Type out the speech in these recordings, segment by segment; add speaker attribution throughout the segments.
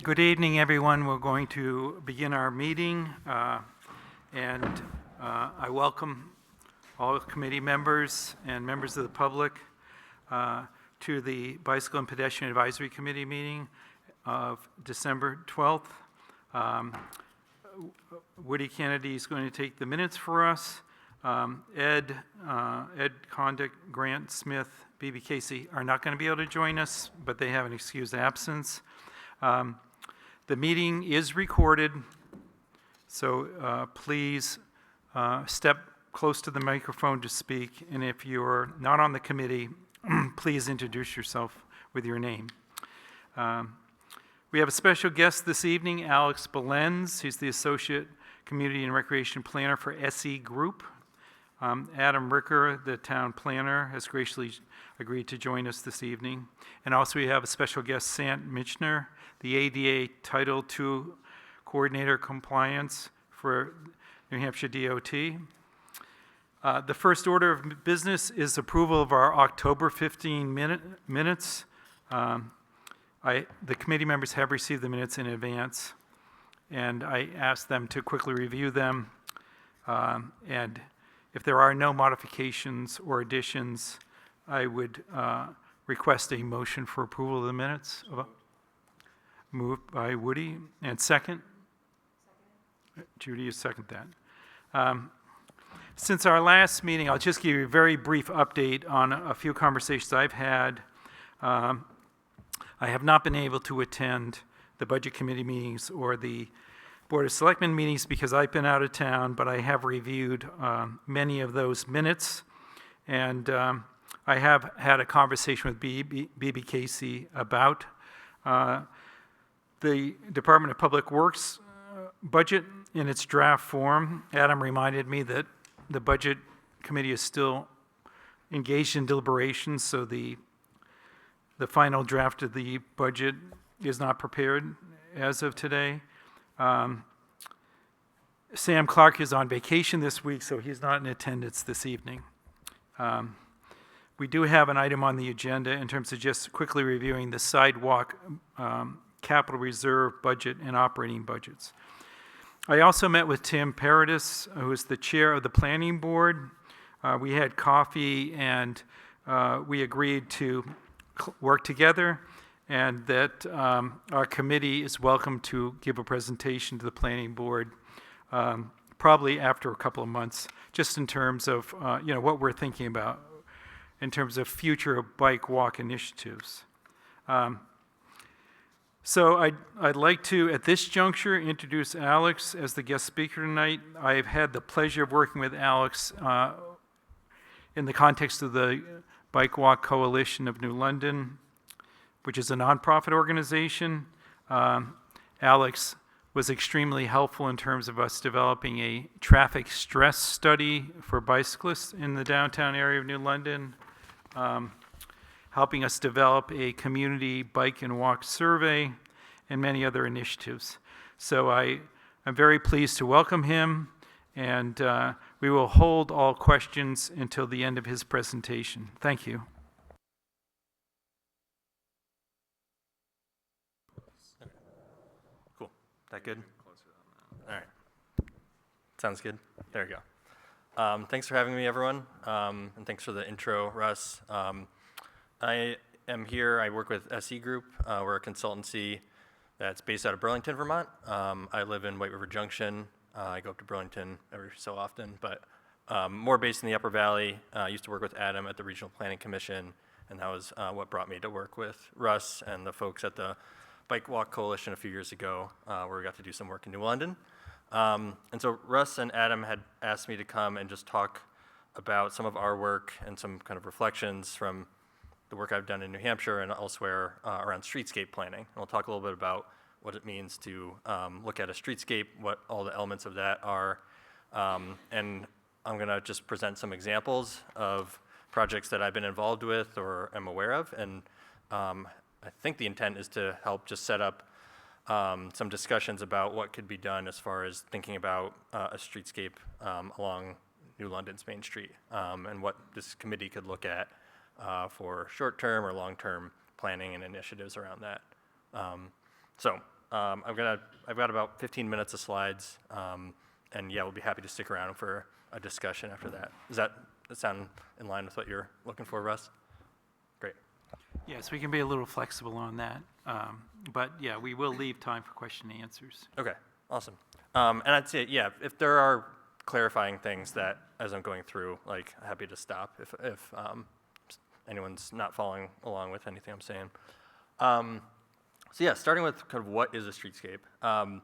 Speaker 1: Good evening, everyone. We're going to begin our meeting, and I welcome all committee members and members of the public to the Bicycle and Pedestrian Advisory Committee meeting of December 12th. Woody Kennedy is going to take the minutes for us. Ed Condick, Grant Smith, B.B. Casey are not going to be able to join us, but they have an excused absence. The meeting is recorded, so please step close to the microphone to speak, and if you're not on the committee, please introduce yourself with your name. We have a special guest this evening, Alex Belenz. He's the Associate Community and Recreation Planner for SE Group. Adam Ricker, the Town Planner, has graciously agreed to join us this evening. And also we have a special guest, Sant Michner, the ADA Title II Coordinator Compliance for New Hampshire DOT. The first order of business is approval of our October 15 minutes. The committee members have received the minutes in advance, and I asked them to quickly review them. And if there are no modifications or additions, I would request a motion for approval of the minutes. Moved by Woody, and second? Judy, you second that. Since our last meeting, I'll just give you a very brief update on a few conversations I've had. I have not been able to attend the Budget Committee meetings or the Board of Selectmen meetings because I've been out of town, but I have reviewed many of those minutes, and I have had a conversation with B.B. Casey about the Department of Public Works budget in its draft form. Adam reminded me that the Budget Committee is still engaged in deliberations, so the final draft of the budget is not prepared as of today. Sam Clark is on vacation this week, so he's not in attendance this evening. We do have an item on the agenda in terms of just quickly reviewing the sidewalk capital reserve budget and operating budgets. I also met with Tim Paradis, who is the chair of the planning board. We had coffee, and we agreed to work together, and that our committee is welcome to give a presentation to the planning board probably after a couple of months, just in terms of what we're thinking about in terms of future bike walk initiatives. So I'd like to, at this juncture, introduce Alex as the guest speaker tonight. I've had the pleasure of working with Alex in the context of the Bike Walk Coalition of New London, which is a nonprofit organization. Alex was extremely helpful in terms of us developing a traffic stress study for bicyclists in the downtown area of New London, helping us develop a community bike and walk survey, and many other initiatives. So I'm very pleased to welcome him, and we will hold all questions until the end of his presentation. Thank you.
Speaker 2: Cool. That good? All right. Sounds good. There you go. Thanks for having me, everyone, and thanks for the intro, Russ. I am here. I work with SE Group. We're a consultancy that's based out of Burlington, Vermont. I live in White River Junction. I go up to Burlington every so often, but more based in the Upper Valley. I used to work with Adam at the Regional Planning Commission, and that was what brought me to work with Russ and the folks at the Bike Walk Coalition a few years ago, where we got to do some work in New London. And so Russ and Adam had asked me to come and just talk about some of our work and some kind of reflections from the work I've done in New Hampshire and elsewhere around streetscape planning. And we'll talk a little bit about what it means to look at a streetscape, what all the elements of that are. And I'm going to just present some examples of projects that I've been involved with or am aware of. And I think the intent is to help just set up some discussions about what could be done as far as thinking about a streetscape along New London's Main Street and what this committee could look at for short-term or long-term planning and initiatives around that. So I've got about 15 minutes of slides, and yeah, we'll be happy to stick around for a discussion after that. Does that sound in line with what you're looking for, Russ? Great.
Speaker 1: Yes, we can be a little flexible on that. But yeah, we will leave time for question and answers.
Speaker 2: Okay, awesome. And I'd say, yeah, if there are clarifying things that, as I'm going through, like, happy to stop if anyone's not following along with anything I'm saying. So yeah, starting with kind of what is a streetscape. I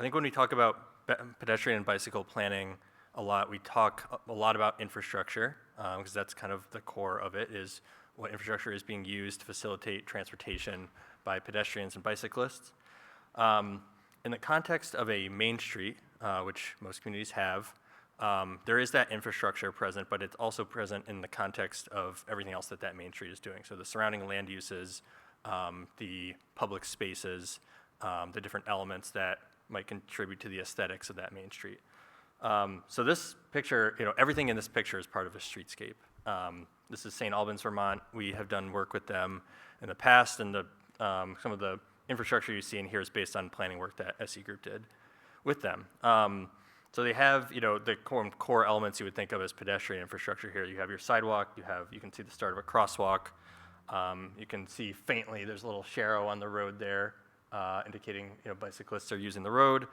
Speaker 2: think when we talk about pedestrian and bicycle planning a lot, we talk a lot about infrastructure, because that's kind of the core of it, is what infrastructure is being used to facilitate transportation by pedestrians and bicyclists. In the context of a main street, which most communities have, there is that infrastructure present, but it's also present in the context of everything else that main street is doing. So the surrounding land uses, the public spaces, the different elements that might contribute to the aesthetics of that main street. So this picture, everything in this picture is part of a streetscape. This is St. Albans, Vermont. We have done work with them in the past, and some of the infrastructure you see in here is based on planning work that SE Group did with them. So they have, the core elements you would think of as pedestrian infrastructure here. You have your sidewalk, you can see the start of a crosswalk. You can see faintly there's a little sharrow on the road there, indicating bicyclists are using the road.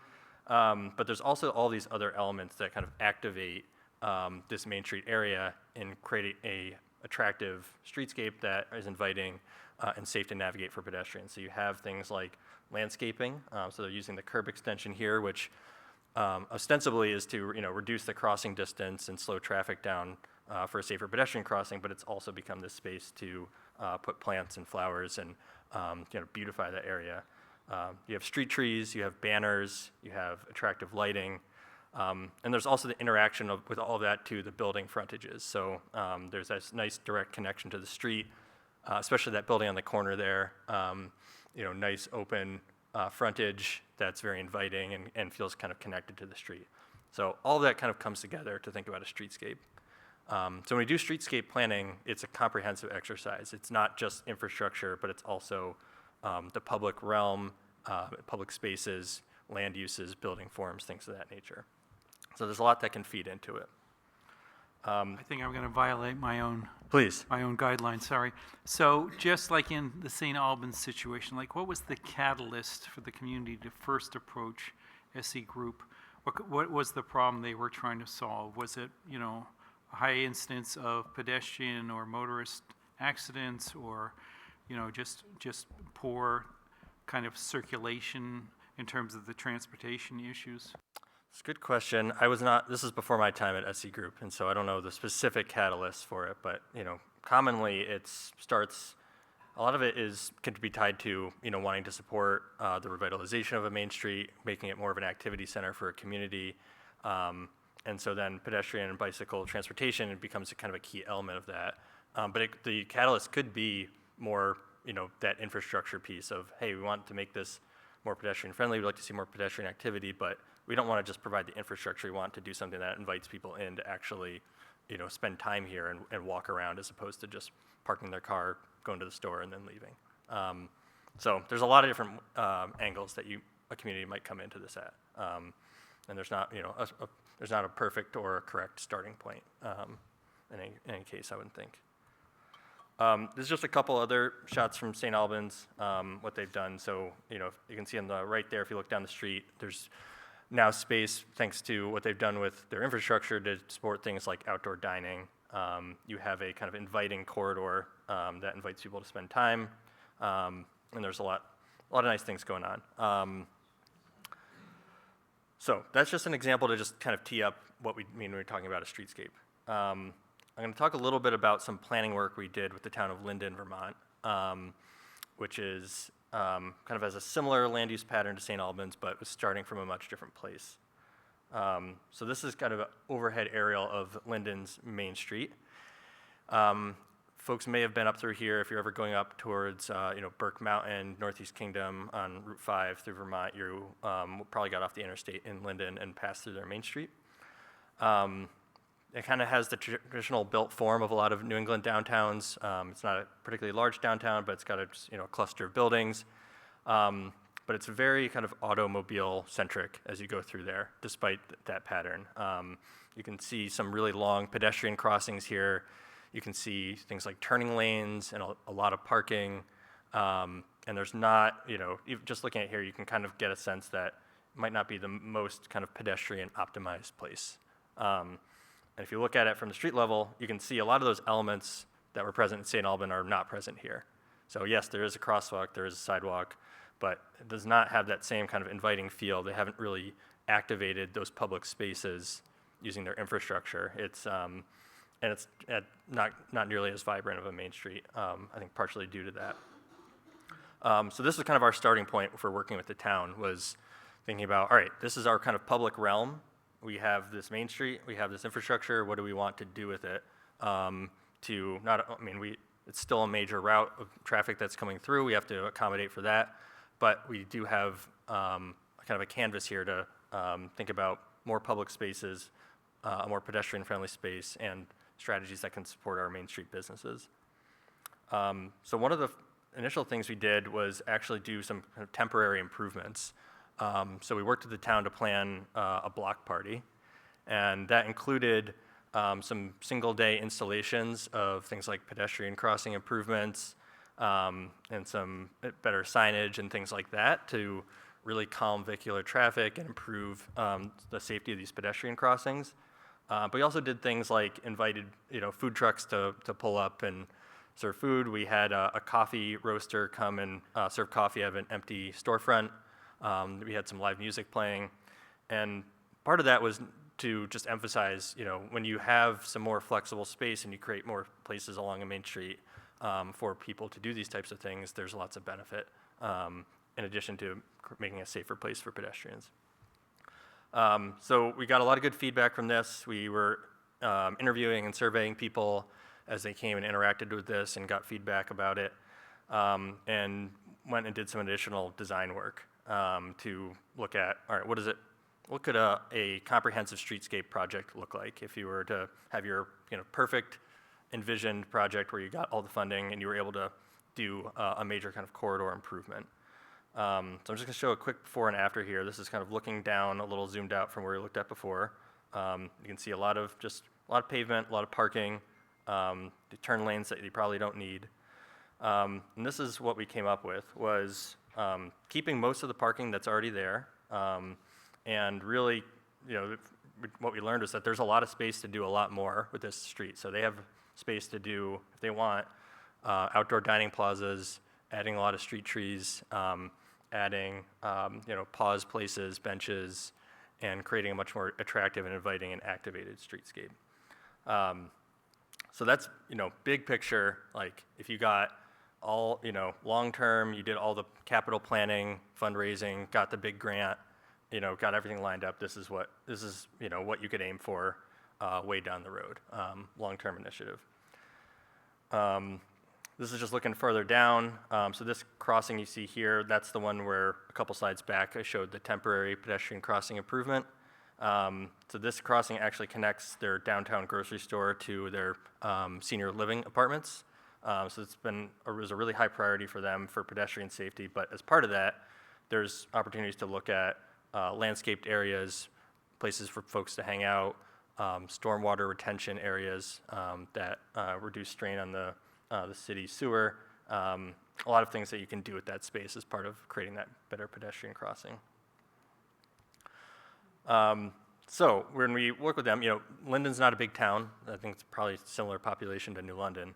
Speaker 2: But there's also all these other elements that kind of activate this main street area and create a attractive streetscape that is inviting and safe to navigate for pedestrians. So you have things like landscaping. So they're using the curb extension here, which ostensibly is to reduce the crossing distance and slow traffic down for a safer pedestrian crossing, but it's also become this space to put plants and flowers and beautify that area. You have street trees, you have banners, you have attractive lighting, and there's also the interaction with all of that to the building frontages. So there's this nice direct connection to the street, especially that building on the corner there. Nice open frontage that's very inviting and feels kind of connected to the street. So all of that kind of comes together to think about a streetscape. So when we do streetscape planning, it's a comprehensive exercise. It's not just infrastructure, but it's also the public realm, public spaces, land uses, building forms, things of that nature. So there's a lot that can feed into it.
Speaker 1: I think I'm going to violate my own
Speaker 2: Please.
Speaker 1: guidelines, sorry. So just like in the St. Albans situation, like what was the catalyst for the community to first approach SE Group? What was the problem they were trying to solve? Was it, a high instance of pedestrian or motorist accidents, or, just poor kind of circulation in terms of the transportation issues?
Speaker 2: It's a good question. This is before my time at SE Group, and so I don't know the specific catalyst for it, but, commonly a lot of it could be tied to, wanting to support the revitalization of a main street, making it more of an activity center for a community. And so then pedestrian and bicycle transportation, it becomes kind of a key element of that. But the catalyst could be more, that infrastructure piece of, hey, we want to make this more pedestrian friendly. We'd like to see more pedestrian activity, but we don't want to just provide the infrastructure. We want to do something that invites people in to actually, spend time here and walk around, as opposed to just parking their car, going to the store, and then leaving. So there's a lot of different angles that a community might come into this at. And there's not, there's not a perfect or a correct starting point in any case, I wouldn't think. There's just a couple other shots from St. Albans, what they've done. So, you can see on the right there, if you look down the street, there's now space, thanks to what they've done with their infrastructure, to support things like outdoor dining. You have a kind of inviting corridor that invites people to spend time, and there's a lot of nice things going on. So that's just an example to just kind of tee up what we mean when we're talking about a streetscape. I'm going to talk a little bit about some planning work we did with the town of Linden, Vermont, which is kind of has a similar land use pattern to St. Albans, but was starting from a much different place. So this is kind of an overhead aerial of Linden's main street. Folks may have been up through here. If you're ever going up towards Burke Mountain, Northeast Kingdom on Route 5 through Vermont, you probably got off the interstate in Linden and passed through their main street. It kind of has the traditional built form of a lot of New England downtowns. It's not a particularly large downtown, but it's got a cluster of buildings. but it's very kind of automobile-centric as you go through there, despite that pattern. You can see some really long pedestrian crossings here. You can see things like turning lanes and a lot of parking. And there's not, just looking at here, you can kind of get a sense that it might not be the most kind of pedestrian optimized place. And if you look at it from the street level, you can see a lot of those elements that were present in St. Alban are not present here. So yes, there is a crosswalk, there is a sidewalk, but it does not have that same kind of inviting feel. They haven't really activated those public spaces using their infrastructure. It's and it's not nearly as vibrant of a main street. I think partially due to that. So this is kind of our starting point for working with the town, was thinking about, all right, this is our kind of public realm. We have this main street, we have this infrastructure. What do we want to do with it? It's still a major route of traffic that's coming through. We have to accommodate for that. But we do have kind of a canvas here to think about more public spaces, a more pedestrian-friendly space, and strategies that can support our Main Street businesses. So one of the initial things we did was actually do some kind of temporary improvements. So we worked with the town to plan a block party, and that included some single-day installations of things like pedestrian crossing improvements, and some better signage and things like that to really calm vehicular traffic and improve the safety of these pedestrian crossings. But we also did things like invited food trucks to pull up and serve food. We had a coffee roaster come and serve coffee out of an empty storefront. We had some live music playing, and part of that was to just emphasize, when you have some more flexible space and you create more places along a main street for people to do these types of things, there's lots of benefit in addition to making a safer place for pedestrians. So we got a lot of good feedback from this. We were interviewing and surveying people as they came and interacted with this and got feedback about it, and went and did some additional design work to look at, all right, what could a comprehensive streetscape project look like if you were to have your perfect envisioned project where you got all the funding and you were able to do a major kind of corridor improvement. So I'm just going to show a quick before and after here. This is kind of looking down a little zoomed out from where we looked at before. You can see a lot of pavement, a lot of parking, the turn lanes that you probably don't need. And this is what we came up with, was keeping most of the parking that's already there, and really, what we learned is that there's a lot of space to do a lot more with this street. So they have space to do, if they want, outdoor dining plazas, adding a lot of street trees, adding pause places, benches, and creating a much more attractive and inviting and activated streetscape. So that's big picture. Like if you got all long term, you did all the capital planning, fundraising, got the big grant, got everything lined up. This is what you could aim for way down the road, long term initiative. This is just looking further down. So this crossing you see here, that's the one where a couple slides back I showed the temporary pedestrian crossing improvement. So this crossing actually connects their downtown grocery store to their senior living apartments. So it was a really high priority for them for pedestrian safety. But as part of that, there's opportunities to look at landscaped areas, places for folks to hang out, stormwater retention areas that reduce strain on the city sewer. A lot of things that you can do with that space as part of creating that better pedestrian crossing. So when we work with them, Linden's not a big town. I think it's probably similar population to New London.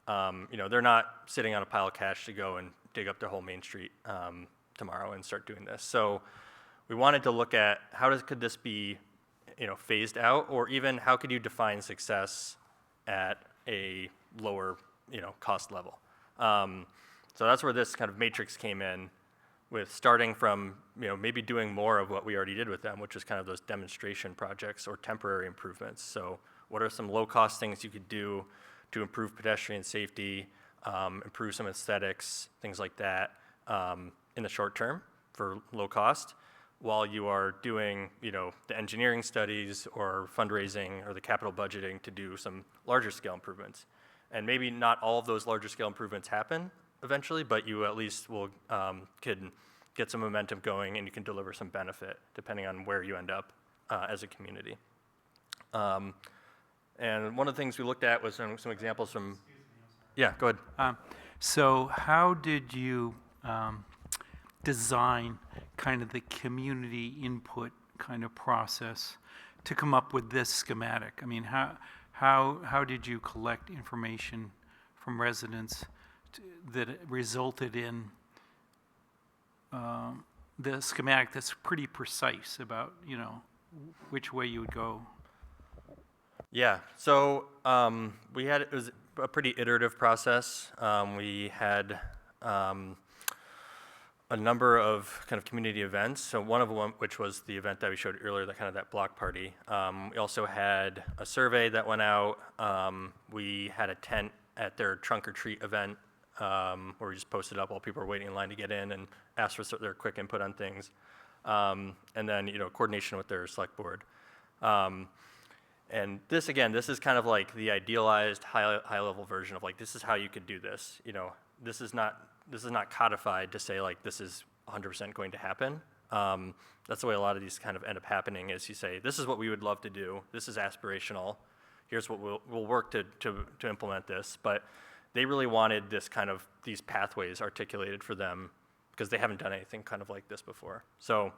Speaker 2: They're not sitting on a pile of cash to go and dig up their whole main street tomorrow and start doing this. So we wanted to look at could this be phased out, or even how could you define success at a lower cost level. So that's where this kind of matrix came in, with starting from maybe doing more of what we already did with them, which is kind of those demonstration projects or temporary improvements. So what are some low-cost things you could do to improve pedestrian safety, improve some aesthetics, things like that, in the short term for low cost, while you are doing the engineering studies or fundraising or the capital budgeting to do some larger scale improvements. And maybe not all of those larger scale improvements happen eventually, but you at least could get some momentum going, and you can deliver some benefit depending on where you end up as a community. And one of the things we looked at was some examples from, yeah, go ahead.
Speaker 1: So how did you design kind of the community input kind of process to come up with this schematic? I mean, how did you collect information from residents that resulted in the schematic that's pretty precise about, you know, which way you would go?
Speaker 2: Yeah, so it was a pretty iterative process. We had a number of kind of community events. So one of them, which was the event that we showed earlier, that block party. We also had a survey that went out. We had a tent at their trunk or treat event where we just posted up while people were waiting in line to get in and asked for their quick input on things. And then, coordination with their select board. And this is kind of like the idealized high-level version of like, this is how you could do this. This is not codified to say like, this is 100% going to happen. That's the way a lot of these kind of end up happening is you say, this is what we would love to do. This is aspirational. Here's what we'll work to implement this. But they really wanted these pathways articulated for them because they haven't done anything kind of like this before. So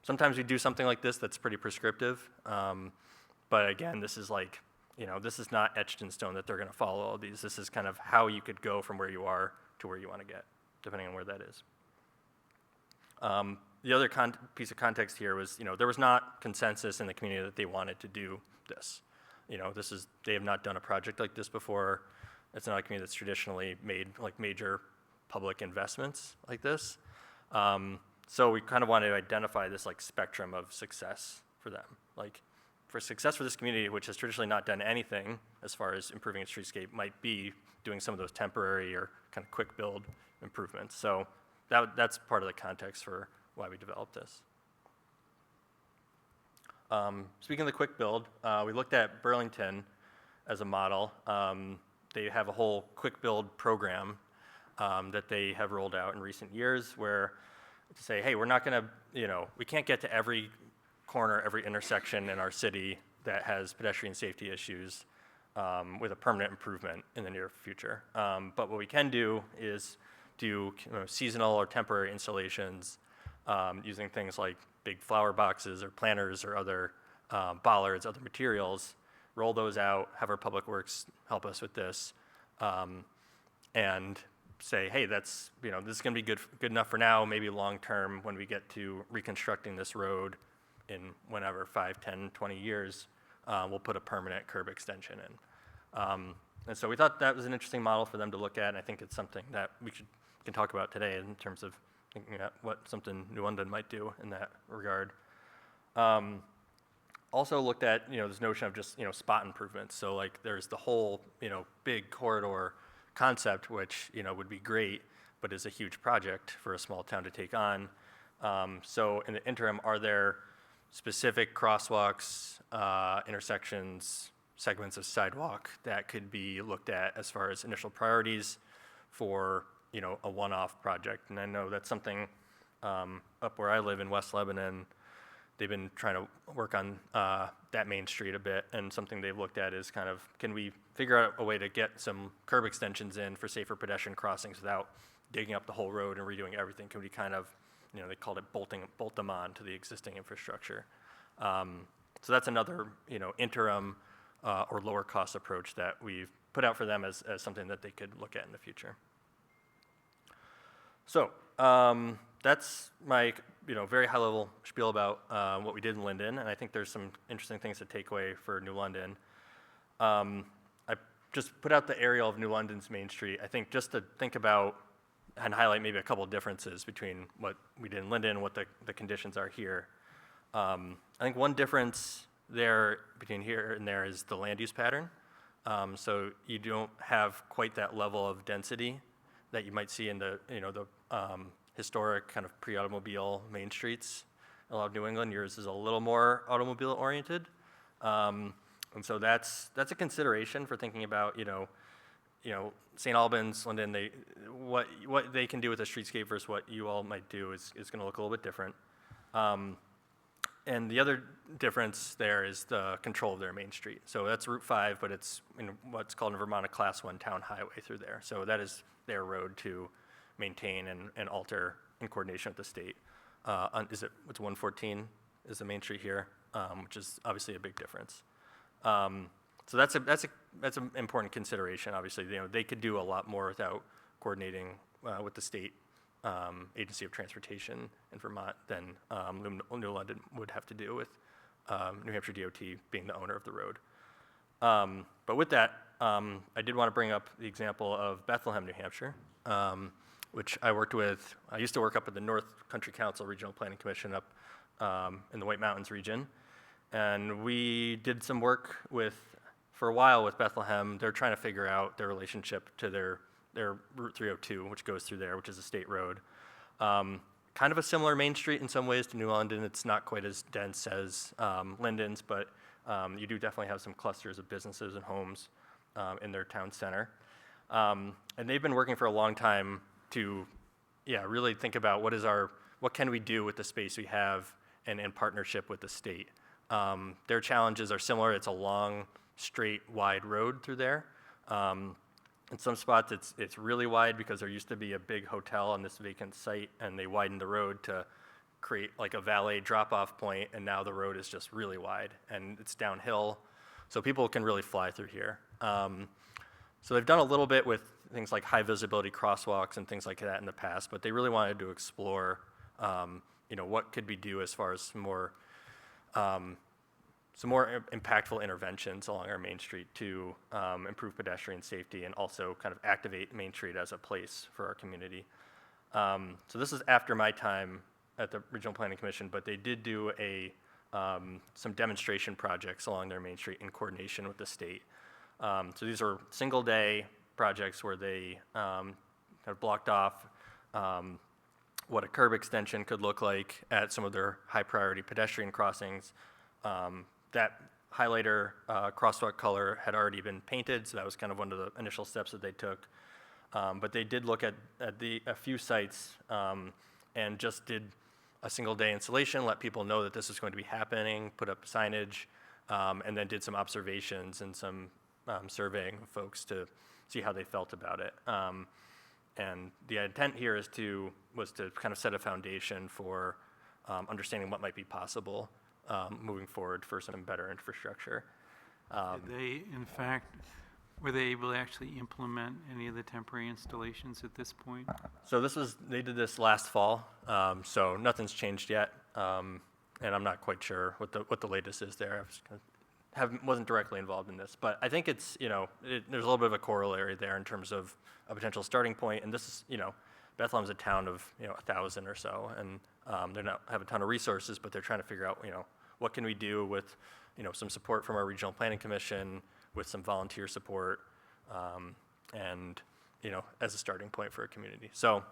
Speaker 2: sometimes we do something like this that's pretty prescriptive. But again, this is like, this is not etched in stone that they're going to follow all these. This is kind of how you could go from where you are to where you want to get, depending on where that is. The other piece of context here was, there was not consensus in the community that they wanted to do this. They have not done a project like this before. It's not a community that's traditionally made like major public investments like this. So we kind of wanted to identify this like spectrum of success for them. Like for success for this community, which has traditionally not done anything as far as improving its streetscape, might be doing some of those temporary or kind of quick build improvements. So that's part of the context for why we developed this. Speaking of the quick build, we looked at Burlington as a model. They have a whole quick build program that they have rolled out in recent years where to say, hey, we're not going to, we can't get to every corner, every intersection in our city that has pedestrian safety issues with a permanent improvement in the near future. But what we can do is do seasonal or temporary installations using things like big flower boxes or planters or other bollards, other materials, roll those out, have our public works help us with this, and say, hey, that's, this is gonna be good enough for now, maybe long term when we get to reconstructing this road in whenever, 5, 10, 20 years, we'll put a permanent curb extension in. And so we thought that was an interesting model for them to look at, and I think it's something that we can talk about today in terms of thinking about what something New London might do in that regard. Also looked at, this notion of just, spot improvements. So like there's the whole, big corridor concept, which, would be great, but is a huge project for a small town to take on. So in the interim, are there specific crosswalks, intersections, segments of sidewalk that could be looked at as far as initial priorities for, a one-off project? And I know that's something up where I live in West Lebanon, they've been trying to work on that main street a bit, and something they've looked at is kind of, can we figure out a way to get some curb extensions in for safer pedestrian crossings without digging up the whole road and redoing everything? Can we kind of, they called it bolt them on to the existing infrastructure. So that's another, interim or lower cost approach that we've put out for them as something that they could look at in the future. So that's my very high level spiel about what we did in Linden, and I think there's some interesting things to take away for New London. I just put out the aerial of New London's Main Street, I think just to think about and highlight maybe a couple of differences between what we did in Linden and what the conditions are here. I think one difference there between here and there is the land use pattern. So you don't have quite that level of density that you might see in the historic kind of pre-automobile main streets. A lot of New England, yours is a little more automobile oriented. And so that's a consideration for thinking about, St. Albans, Linden, what they can do with a streetscape versus what you all might do is going to look a little bit different. And the other difference there is the control of their main street. So that's Route 5, but it's in what's called in Vermont a Class 1 town highway through there. So that is their road to maintain and alter in coordination with the state. It's 114 is the main street here, which is obviously a big difference. So that's an important consideration. Obviously, they could do a lot more without coordinating with the state Agency of Transportation in Vermont than New London would have to do with New Hampshire DOT being the owner of the road. But with that, I did want to bring up the example of Bethlehem, New Hampshire, which I worked with. I used to work up at the North Country Council Regional Planning Commission up in the White Mountains region. And we did some work for a while with Bethlehem. They're trying to figure out their relationship to their Route 302, which goes through there, which is a state road. Kind of a similar main street in some ways to New London. It's not quite as dense as Linden's, but you do definitely have some clusters of businesses and homes in their town center. And they've been working for a long time to, really think about what can we do with the space we have and in partnership with the state. Their challenges are similar. It's a long, straight, wide road through there. In some spots, it's really wide because there used to be a big hotel on this vacant site, and they widened the road to create like a valet drop-off point, and now the road is just really wide, and it's downhill, so people can really fly through here. So they've done a little bit with things like high-visibility crosswalks and things like that in the past, but they really wanted to explore, what could we do as far as some more impactful interventions along our Main Street to improve pedestrian safety and also kind of activate Main Street as a place for our community. So this is after my time at the Regional Planning Commission, but they did do some demonstration projects along their Main Street in coordination with the state. So these are single-day projects where they kind of blocked off what a curb extension could look like at some of their high-priority pedestrian crossings. That highlighter crosswalk color had already been painted, so that was kind of one of the initial steps that they took. But they did look at a few sites and just did a single-day installation, let people know that this is going to be happening, put up signage, and then did some observations and some surveying of folks to see how they felt about it. And the intent here was to kind of set a foundation for understanding what might be possible moving forward for some better infrastructure.
Speaker 1: Were they able to actually implement any of the temporary installations at this point?
Speaker 2: So they did this last fall, so nothing's changed yet, and I'm not quite sure what the latest is there. Wasn't directly involved in this, but I think it's, there's a little bit of a corollary there in terms of a potential starting point, and this is, Bethlehem's a town of, 1,000 or so, and they don't have a ton of resources, but they're trying to figure out, what can we do with, some support from our Regional Planning Commission, with some volunteer support, and, as a starting point for a community. So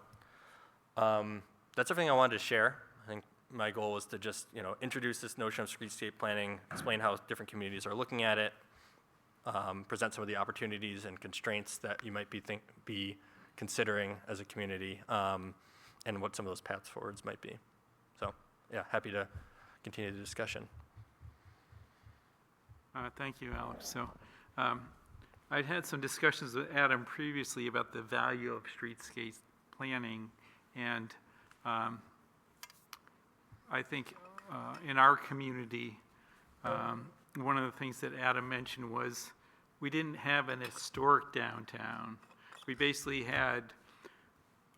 Speaker 2: that's everything I wanted to share. I think my goal was to just, introduce this notion of streetscape planning, explain how different communities are looking at it, present some of the opportunities and constraints that you might be considering as a community, and what some of those paths forwards might be. So, happy to continue the discussion.
Speaker 1: Thank you, Alex. So I'd had some discussions with Adam previously about the value of streetscape planning, and I think in our community, one of the things that Adam mentioned was we didn't have an historic downtown. We basically had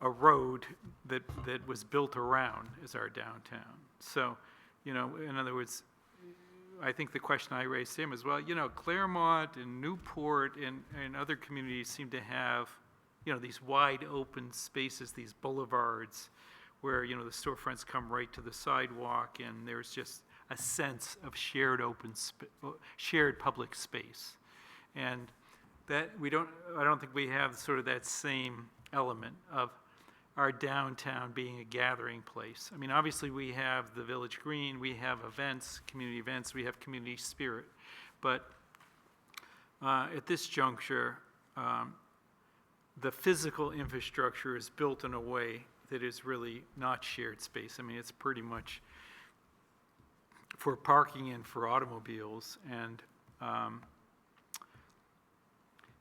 Speaker 1: a road that was built around as our downtown. So, in other words, I think the question I raised to him is, well, Claremont and Newport and other communities seem to have, these wide open spaces, these boulevards, where, the storefronts come right to the sidewalk, and there's just a sense of shared public space. And that I don't think we have sort of that same element of our downtown being a gathering place. I mean, obviously we have the Village Green, we have events, community events, we have community spirit. But at this juncture, the physical infrastructure is built in a way that is really not shared space. I mean, it's pretty much for parking and for automobiles, and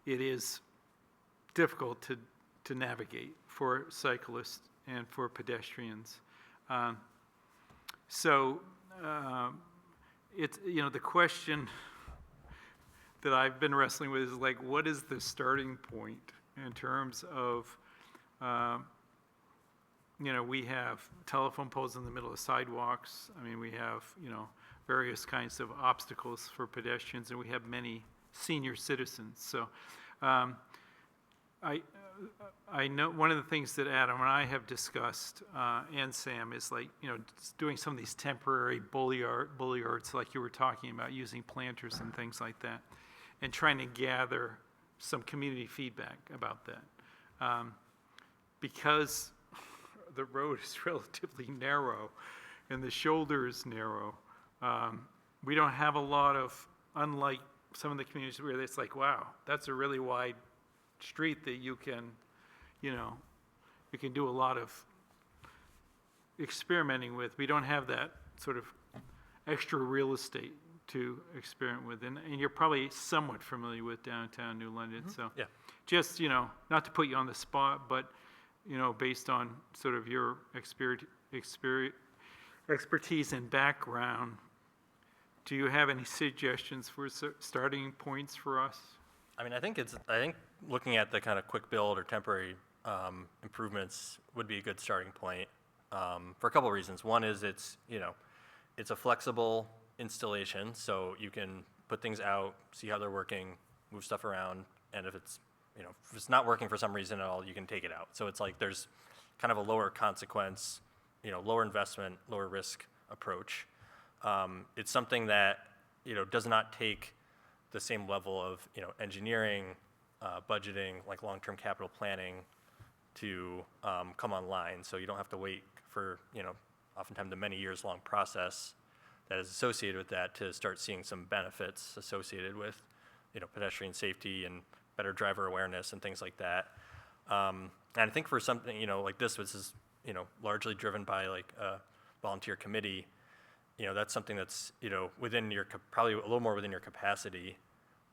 Speaker 1: it is difficult to navigate for cyclists and for pedestrians. It's, the question that I've been wrestling with is like, what is the starting point in terms of, we have telephone poles in the middle of sidewalks. I mean, we have, various kinds of obstacles for pedestrians, and we have many senior citizens. So I know one of the things that Adam and I have discussed, and Sam, is like, doing some of these temporary boulevards like you were talking about, using planters and things like that, and trying to gather some community feedback about that. Because the road is relatively narrow and the shoulder is narrow, we don't have a lot of, unlike some of the communities where it's like, wow, that's a really wide street that you can, you can do a lot of experimenting with. We don't have that sort of extra real estate to experiment with. And you're probably somewhat familiar with downtown New London. Mm-hmm. So
Speaker 2: yeah.
Speaker 1: Just, not to put you on the spot, but, based on sort of your expertise and background, do you have any suggestions for starting points for us?
Speaker 2: I mean, I think looking at the kind of quick build or temporary improvements would be a good starting point for a couple of reasons. One is it's a flexible installation, so you can put things out, see how they're working, move stuff around, and if it's not working for some reason at all, you can take it out. So it's like there's kind of a lower consequence, lower investment, lower risk approach. It's something that does not take the same level of engineering, budgeting, like long-term capital planning to come online. So you don't have to wait for oftentimes the many years long process that is associated with that to start seeing some benefits associated with pedestrian safety and better driver awareness and things like that. And I think for something like this, which is largely driven by like a volunteer committee, that's something that's within your probably a little more within your capacity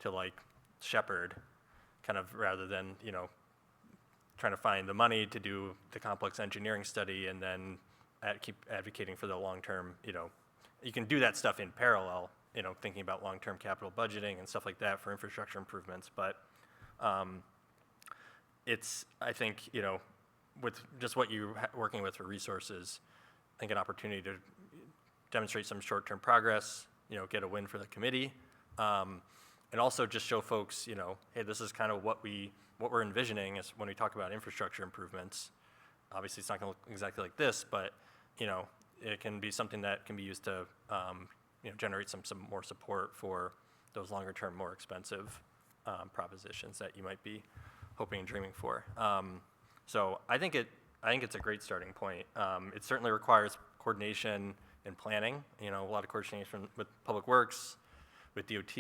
Speaker 2: to like shepherd, kind of, rather than trying to find the money to do the complex engineering study and then keep advocating for the long-term. You can do that stuff in parallel, thinking about long-term capital budgeting and stuff like that for infrastructure improvements. But it's, I think, with just what you're working with for resources, I think an opportunity to demonstrate some short-term progress, get a win for the committee, and also just show folks, hey, this is kind of what we're envisioning is when we talk about infrastructure improvements. Obviously, it's not going to look exactly like this, but it can be something that can be used to generate some more support for those longer-term, more expensive propositions that you might be hoping and dreaming for. So I think it's a great starting point. It certainly requires coordination and planning. A lot of coordination with Public Works, with DOT.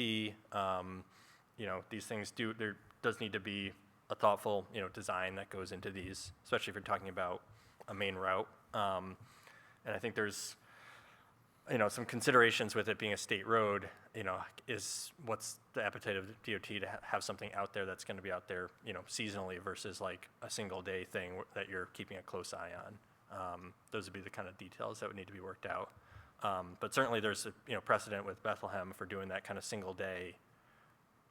Speaker 2: These things there does need to be a thoughtful design that goes into these, especially if you're talking about a main route. And I think there's some considerations with it being a state road. Is what's the appetite of the DOT to have something out there that's going to be out there seasonally versus like a single day thing that you're keeping a close eye on. Those would be the kind of details that would need to be worked out. But certainly there's a precedent with Bethlehem for doing that kind of single day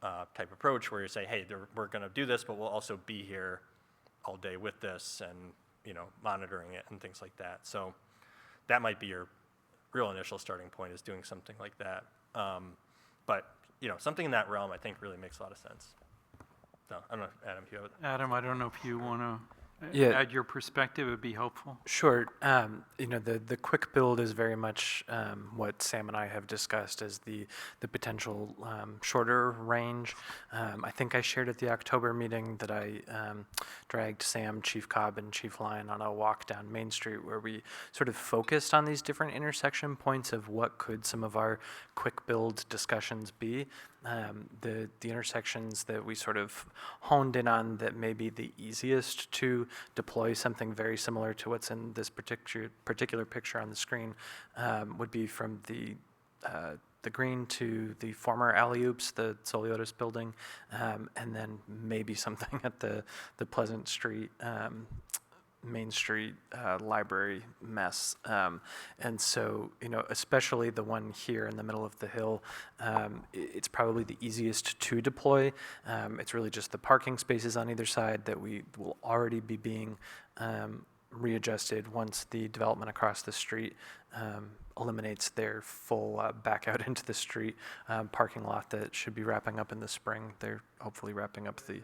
Speaker 2: type approach where you say, hey, we're going to do this, but we'll also be here all day with this and monitoring it and things like that. So that might be your real initial starting point, is doing something like that. But something in that realm I think really makes a lot of sense. So I don't know, Adam, if you have it.
Speaker 1: Adam, I don't know if you want to
Speaker 3: Yeah.
Speaker 1: add your perspective. It would be helpful.
Speaker 3: Sure. The quick build is very much what Sam and I have discussed as the potential shorter range. I think I shared at the October meeting that I dragged Sam, Chief Cobb, and Chief Lyon on a walk down Main Street where we sort of focused on these different intersection points of what could some of our quick build discussions be. The intersections that we sort of honed in on that may be the easiest to deploy something very similar to what's in this particular picture on the screen would be from the green to the former alley-oops, the Soliotis building, and then maybe something at the Pleasant Street, Main Street library mess. And so, especially the one here in the middle of the hill, it's probably the easiest to deploy. It's really just the parking spaces on either side that we will already be being readjusted once the development across the street eliminates their full back out into the street parking lot that should be wrapping up in the spring. They're hopefully wrapping up the...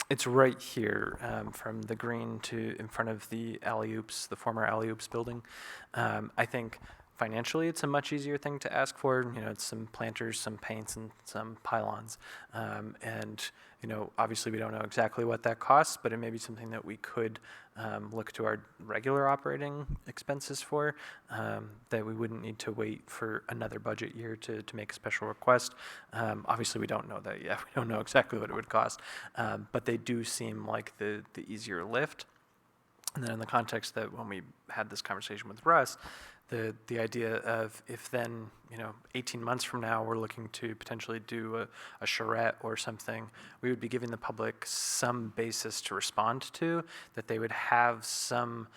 Speaker 3: It's right here from the green to in front of the alley-oops, the former alley-oops building. I think financially it's a much easier thing to ask for. It's some planters, some paints, and some pylons. And obviously we don't know exactly what that costs, but it may be something that we could look to our regular operating expenses for, that we wouldn't need to wait for another budget year to make a special request. Obviously we don't know that yet. We don't know exactly what it would cost, but they do seem like the easier lift. And then in the context that when we had this conversation with Russ, the idea of if then, 18 months from now we're looking to potentially do a charrette or something, we would be giving the public some basis to respond to, that they would have some,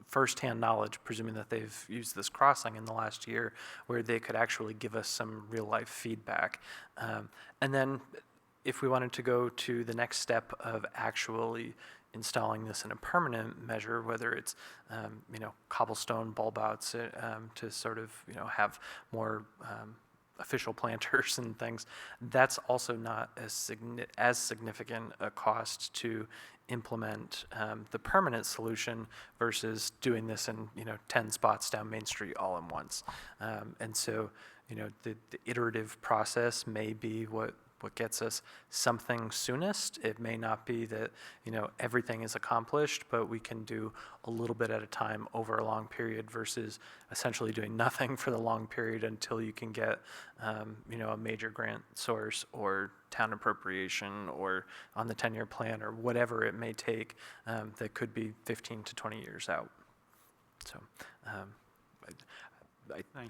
Speaker 3: firsthand knowledge, presuming that they've used this crossing in the last year, where they could actually give us some real life feedback. And then if we wanted to go to the next step of actually installing this in a permanent measure, whether it's cobblestone bulb outs to sort of have more official planters and things, that's also not as significant a cost to implement the permanent solution versus doing this in 10 spots down Main Street all at once. And so the iterative process may be what gets us something soonest. It may not be that everything is accomplished, but we can do a little bit at a time over a long period versus essentially doing nothing for the long period until you can get a major grant source or town appropriation or on the 10-year plan or whatever it may take that could be 15 to 20 years out. So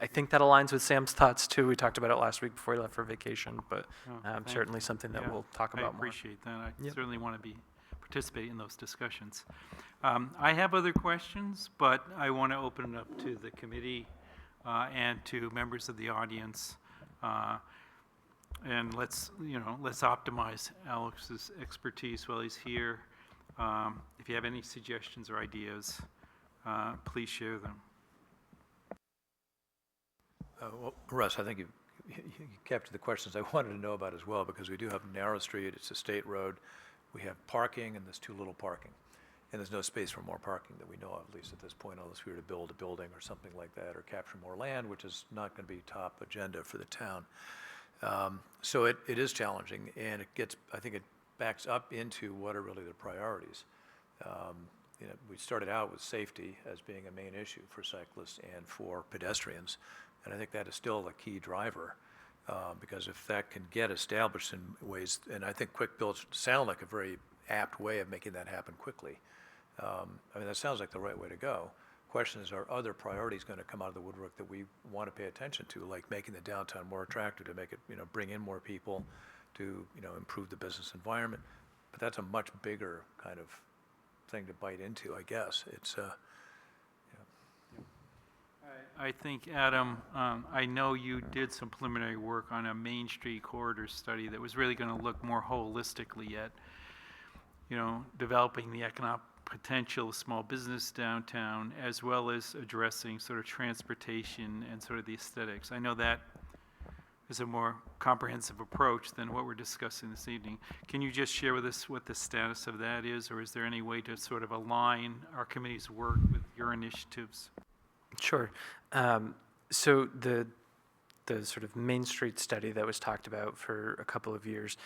Speaker 3: I think that aligns with Sam's thoughts too. We talked about it last week before he left for vacation, but certainly something that we'll talk about more.
Speaker 1: I appreciate that. I certainly want to participate in those discussions. I have other questions, but I want to open it up to the committee and to members of the audience. And let's optimize Alex's expertise while he's here. If you have any suggestions or ideas, please share them.
Speaker 4: Well, Russ, I think you captured the questions I wanted to know about as well, because we do have a narrow street, it's a state road, we have parking, and there's too little parking. And there's no space for more parking that we know of, at least at this point, unless we were to build a building or something like that, or capture more land, which is not going to be top agenda for the town. So it is challenging, and I think it backs up into what are really the priorities. We started out with safety as being a main issue for cyclists and for pedestrians. And I think that is still a key driver, because if that can get established in ways, and I think quick builds sound like a very apt way of making that happen quickly. That sounds like the right way to go. Question is, are other priorities going to come out of the woodwork that we want to pay attention to, like making the downtown more attractive, to make it, bring in more people, to, improve the business environment. But that's a much bigger kind of thing to bite into, I guess. It's,
Speaker 1: I think, Adam, I know you did some preliminary work on a Main Street corridor study that was really going to look more holistically at, developing the economic potential of small business downtown, as well as addressing sort of transportation and sort of the aesthetics. I know that is a more comprehensive approach than what we're discussing this evening. Can you just share with us what the status of that is, or is there any way to sort of align our committee's work with your initiatives?
Speaker 3: Sure. So the sort of Main Street study that was talked about for a couple of years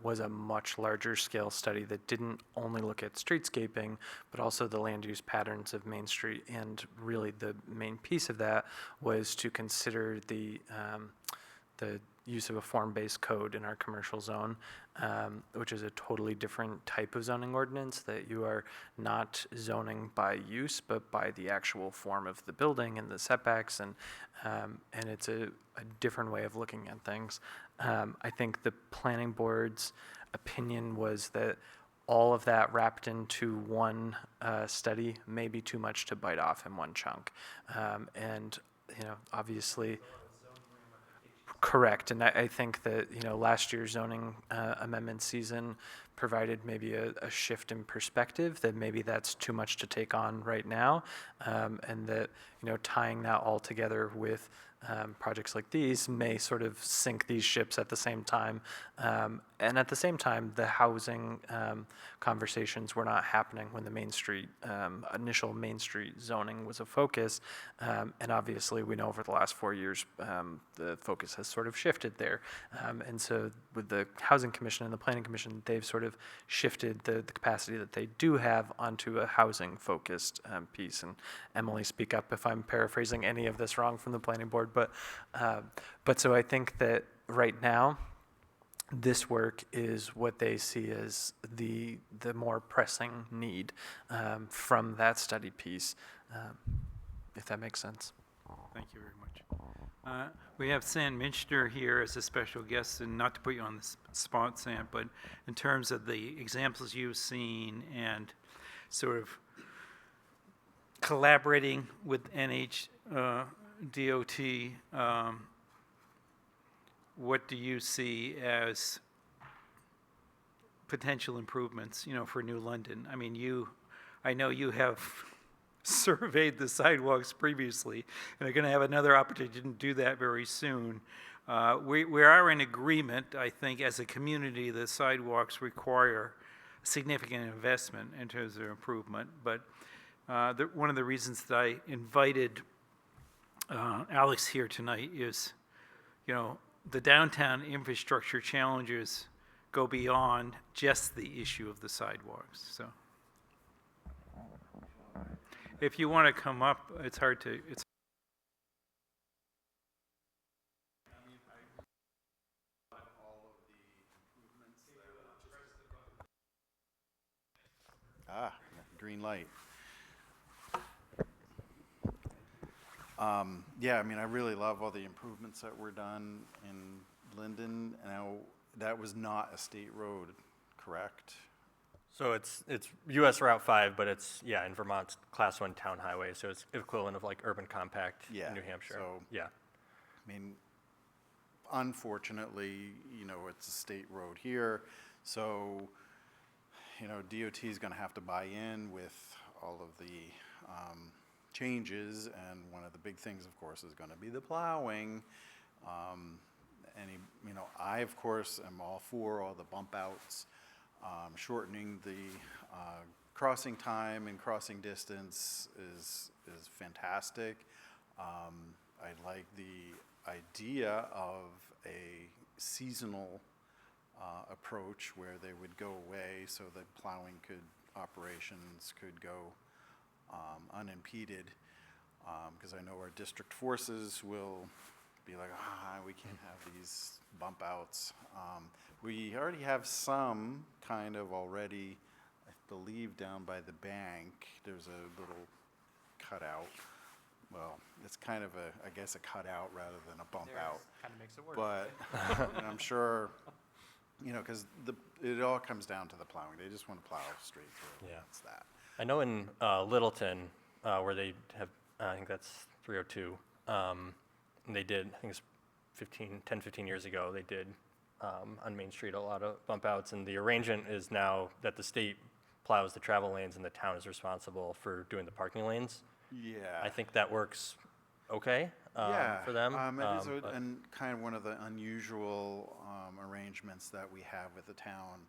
Speaker 3: was a much larger scale study that didn't only look at streetscaping, but also the land use patterns of Main Street. And really the main piece of that was to consider the the use of a form-based code in our commercial zone, which is a totally different type of zoning ordinance, that you are not zoning by use, but by the actual form of the building and the setbacks, and it's a different way of looking at things. I think the planning board's opinion was that all of that wrapped into one study may be too much to bite off in one chunk. And, obviously, correct. And I think that, last year's zoning amendment season provided maybe a shift in perspective, that maybe that's too much to take on right now. And that, tying that all together with projects like these may sort of sink these ships at the same time. And at the same time, the housing conversations were not happening when the Main Street, initial Main Street zoning was a focus. And obviously, we know over the last 4 years, the focus has sort of shifted there. And so with the Housing Commission and the Planning Commission, they've sort of shifted the capacity that they do have onto a housing-focused piece. And Emily, speak up if I'm paraphrasing any of this wrong from the Planning Board. But so I think that right now, this work is what they see as the more pressing need from that study piece, if that makes sense.
Speaker 1: Thank you very much. We have Sam Minster here as a special guest, and not to put you on the spot, Sam, but in terms of the examples you've seen and sort of collaborating with NHDOT, what do you see as potential improvements, for New London? I mean, I know you have surveyed the sidewalks previously, and are going to have another opportunity to do that very soon. We are in agreement, I think, as a community, that sidewalks require significant investment in terms of improvement. But one of the reasons that I invited Alex here tonight is, the downtown infrastructure challenges go beyond just the issue of the sidewalks. So, if you want to come up, it's hard to.
Speaker 5: Green light. Yeah, I mean, I really love all the improvements that were done in Linden. Now, that was not a state road, correct?
Speaker 2: So it's US Route 5, but it's, in Vermont's Class 1 town highway, so it's equivalent of like urban compact in New Hampshire.
Speaker 5: So,
Speaker 2: yeah.
Speaker 5: I mean, unfortunately, it's a state road here, so, DOT is going to have to buy in with all of the changes, and one of the big things, of course, is going to be the plowing. I, of course, am all for all the bump outs, shortening the crossing time and crossing distance is fantastic. I like the idea of a seasonal approach where they would go away so that plowing operations could go unimpeded, because I know our district forces will be like, we can't have these bump outs. We already have some kind of already, I believe, down by the bank. There's a little cutout. Well, it's kind of I guess a cutout rather than a bump out.
Speaker 3: Kind of makes it work.
Speaker 5: But and I'm sure, because it all comes down to the plowing. They just want to plow straight through.
Speaker 2: Yeah.
Speaker 5: It's that.
Speaker 2: I know in Littleton, where they have, I think that's 302, and they did, I think it's 10, 15 years ago, they did on Main Street a lot of bump outs, and the arrangement is now that the state plows the travel lanes and the town is responsible for doing the parking lanes.
Speaker 5: Yeah.
Speaker 2: I think that works okay for them.
Speaker 5: It is
Speaker 2: but-
Speaker 5: and kind of one of the unusual arrangements that we have with the town.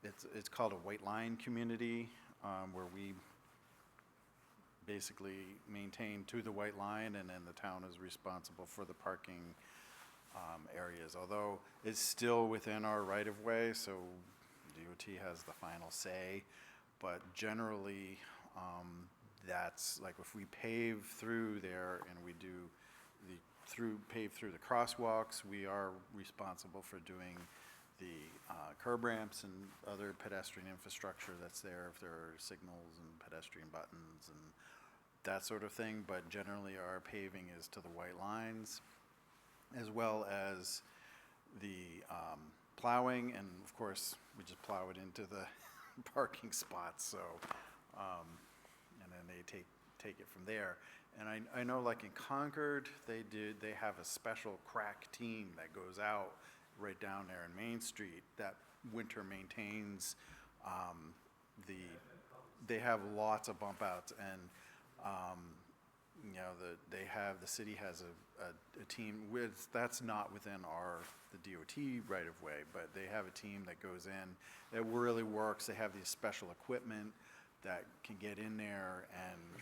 Speaker 5: It's called a white line community, where we basically maintain to the white line, and then the town is responsible for the parking areas. Although it's still within our right of way, so DOT has the final say. But generally, that's like if we pave through there and we do the paved through the crosswalks. We are responsible for doing the curb ramps and other pedestrian infrastructure that's there, if there are signals and pedestrian buttons and that sort of thing. But generally, our paving is to the white lines, as well as the plowing, and of course, we just plow it into the parking spots. So, and then they take it from there. And I know, like in Concord, they have a special crack team that goes out right down there in Main Street that winter maintains they have lots of bump outs, and you know, the city has a team with, that's not within the DOT right of way, but they have a team that goes in that really works. They have these special equipment that can get in there and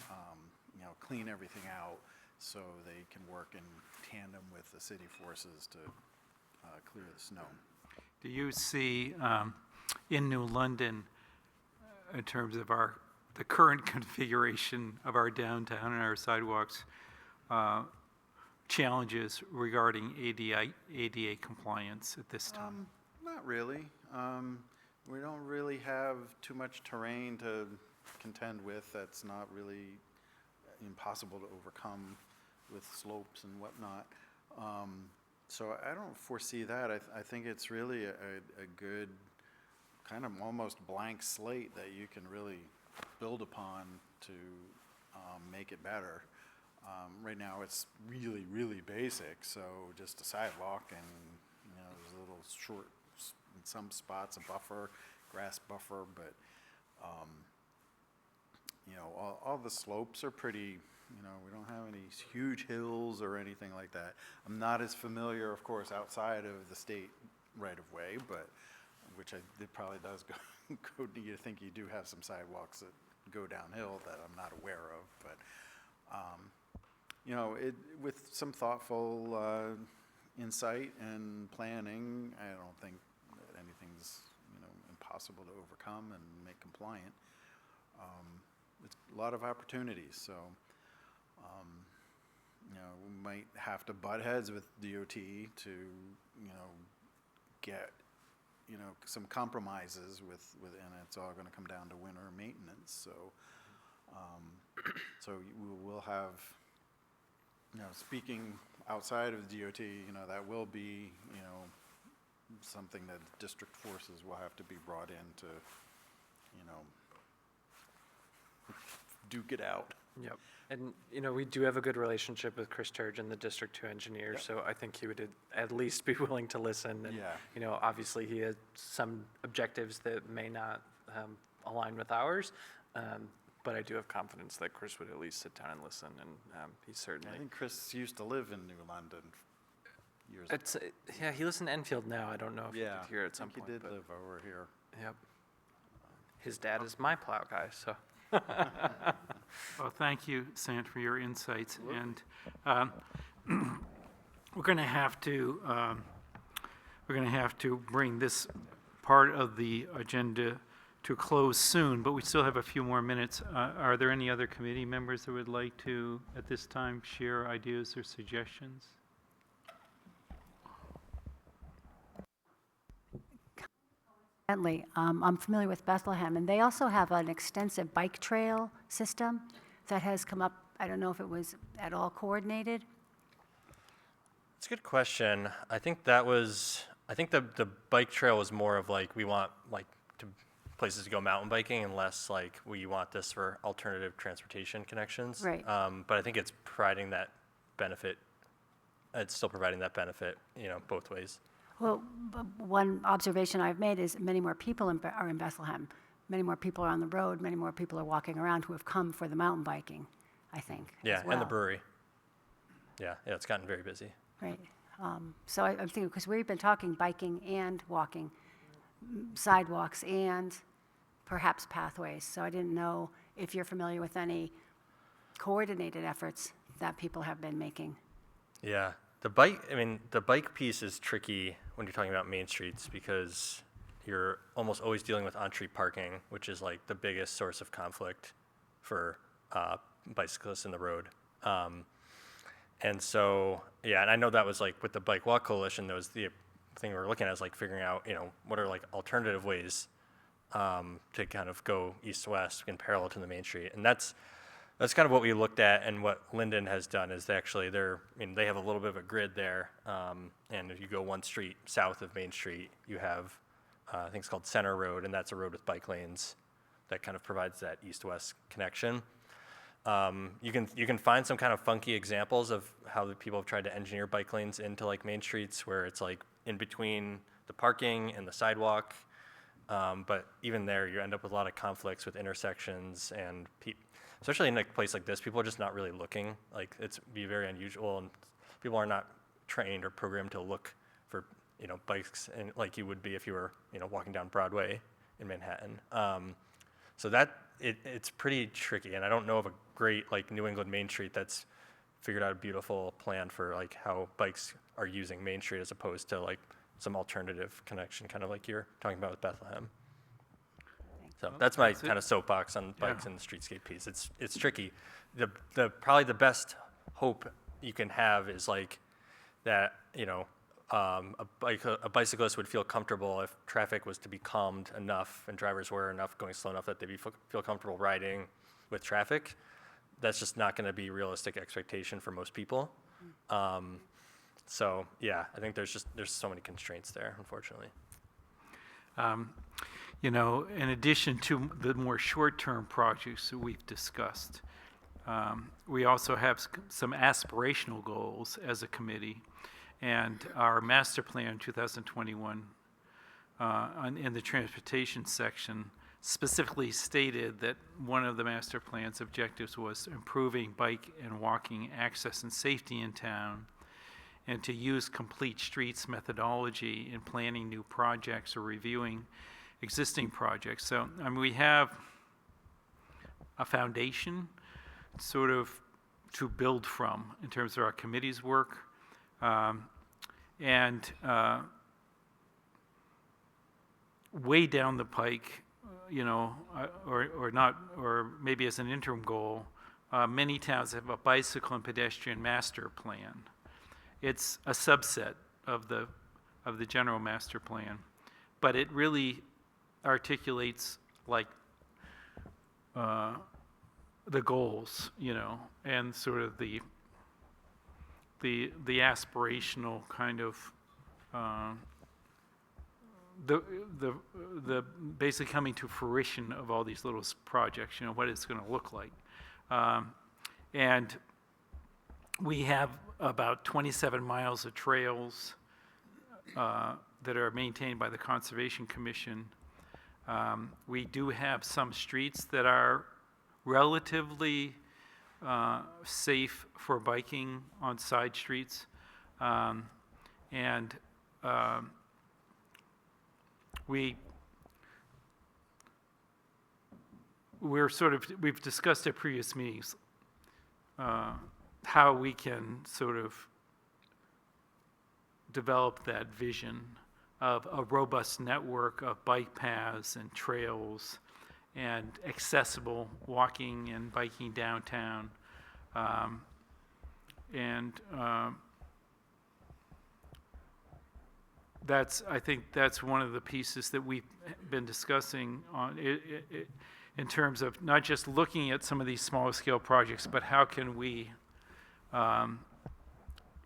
Speaker 5: you know, clean everything out, so they can work in tandem with the city forces to clear the snow.
Speaker 1: Do you see in New London, in terms of the current configuration of our downtown and our sidewalks, challenges regarding ADA compliance at this time?
Speaker 5: Not really. We don't really have too much terrain to contend with that's not really impossible to overcome with slopes and whatnot. So I don't foresee that. I think it's really a good kind of almost blank slate that you can really build upon to make it better. Right now it's really, really basic, so just a sidewalk and, you know, there's a little short, in some spots, a buffer, grass buffer, but you know, all the slopes are pretty, you know, we don't have any huge hills or anything like that. I'm not as familiar, of course, outside of the state right of way, but which it probably does go you think you do have some sidewalks that go downhill that I'm not aware of, but you know, with some thoughtful insight and planning, I don't think that anything's, you know, impossible to overcome and make compliant. It's a lot of opportunities, so you know, we might have to butt heads with DOT to, you know, get, you know, some compromises and it's all going to come down to winter maintenance. So, so we will have, you know, speaking outside of the DOT, you know, that will be, you know, something that district forces will have to be brought in to, you know, duke it out.
Speaker 3: Yep. And, you know, we do have a good relationship with Chris Turgeon, the District 2 engineer, so I think he would at least be willing to listen. And,
Speaker 5: Yeah.
Speaker 3: you know, obviously he has some objectives that may not align with ours, but I do have confidence that Chris would at least sit down and listen, and he certainly...
Speaker 5: I think Chris used to live in New London years ago.
Speaker 3: It's, yeah, he lives in Enfield now. I don't know if he did here at some
Speaker 5: I think
Speaker 3: point.
Speaker 5: he did
Speaker 3: but
Speaker 5: live over here.
Speaker 3: Yep. His dad is my plow guy, so...
Speaker 1: Well, thank you, Sant, for your insights. And we're going to have to bring this part of the agenda to a close soon, but we still have a few more minutes. Are there any other committee members that would like to, at this time, share ideas or suggestions?
Speaker 6: I'm familiar with Bethlehem, and they also have an extensive bike trail system that has come up. I don't know if it was at all coordinated.
Speaker 2: It's a good question. I think the bike trail was more of like, we want like places to go mountain biking, and less like we want this for alternative transportation connections.
Speaker 6: Right.
Speaker 2: But I think it's providing that benefit. It's still providing that benefit, you know, both ways.
Speaker 6: Well, one observation I've made is many more people are in Bethlehem. Many more people are on the road. Many more people are walking around who have come for the mountain biking, I think.
Speaker 2: Yeah,
Speaker 6: as well.
Speaker 2: and the brewery. Yeah, it's gotten very busy.
Speaker 6: Right. So I'm thinking, because we've been talking biking and walking, sidewalks and perhaps pathways. So I didn't know if you're familiar with any coordinated efforts that people have been making.
Speaker 2: Yeah, the bike piece is tricky when you're talking about main streets, because you're almost always dealing with on-street parking, which is like the biggest source of conflict for bicyclists in the road. And so, yeah, and I know that was like with the Bike Walk Coalition, that was the thing we were looking at, is like figuring out, what are like alternative ways to kind of go east-west in parallel to the main street. And that's kind of what we looked at, and what Linden has done is they have a little bit of a grid there. And if you go one street south of Main Street, you have, I think it's called Center Road, and that's a road with bike lanes that kind of provides that east-west connection. You can find some kind of funky examples of how the people have tried to engineer bike lanes into like main streets, where it's like in between the parking and the sidewalk. But even there, you end up with a lot of conflicts with intersections, and especially in a place like this, people are just not really looking. Like, it's be very unusual, and people are not trained or programmed to look for bikes, and like you would be if you were walking down Broadway in Manhattan. So it's pretty tricky, and I don't know of a great like New England Main Street that's figured out a beautiful plan for like how bikes are using Main Street as opposed to like some alternative connection, kind of like you're talking about with Bethlehem. So that's my kind of soapbox on bikes and the streetscape piece. It's tricky. The probably the best hope you can have is like that a bicyclist would feel comfortable if traffic was to be calmed enough and drivers were going slow enough that they'd feel comfortable riding with traffic. That's just not going to be realistic expectation for most people. So yeah, I think there's so many constraints there, unfortunately.
Speaker 1: In addition to the more short-term projects that we've discussed, we also have some aspirational goals as a committee. And our master plan 2021 in the transportation section specifically stated that one of the master plan's objectives was improving bike and walking access and safety in town, and to use complete streets methodology in planning new projects or reviewing existing projects. So we have a foundation sort of to build from in terms of our committee's work. Way down the pike, or maybe as an interim goal, many towns have a bicycle and pedestrian master plan. It's a subset of the general master plan, but it really articulates like the goals, and sort of the aspirational kind of the basically coming to fruition of all these little projects, what it's going to look like. And we have about 27 miles of trails that are maintained by the Conservation Commission. We do have some streets that are relatively safe for biking on side streets, we've discussed at previous meetings how we can sort of develop that vision of a robust network of bike paths and trails and accessible walking and biking downtown. I think that's one of the pieces that we've been discussing on in terms of not just looking at some of these smaller scale projects, but how can we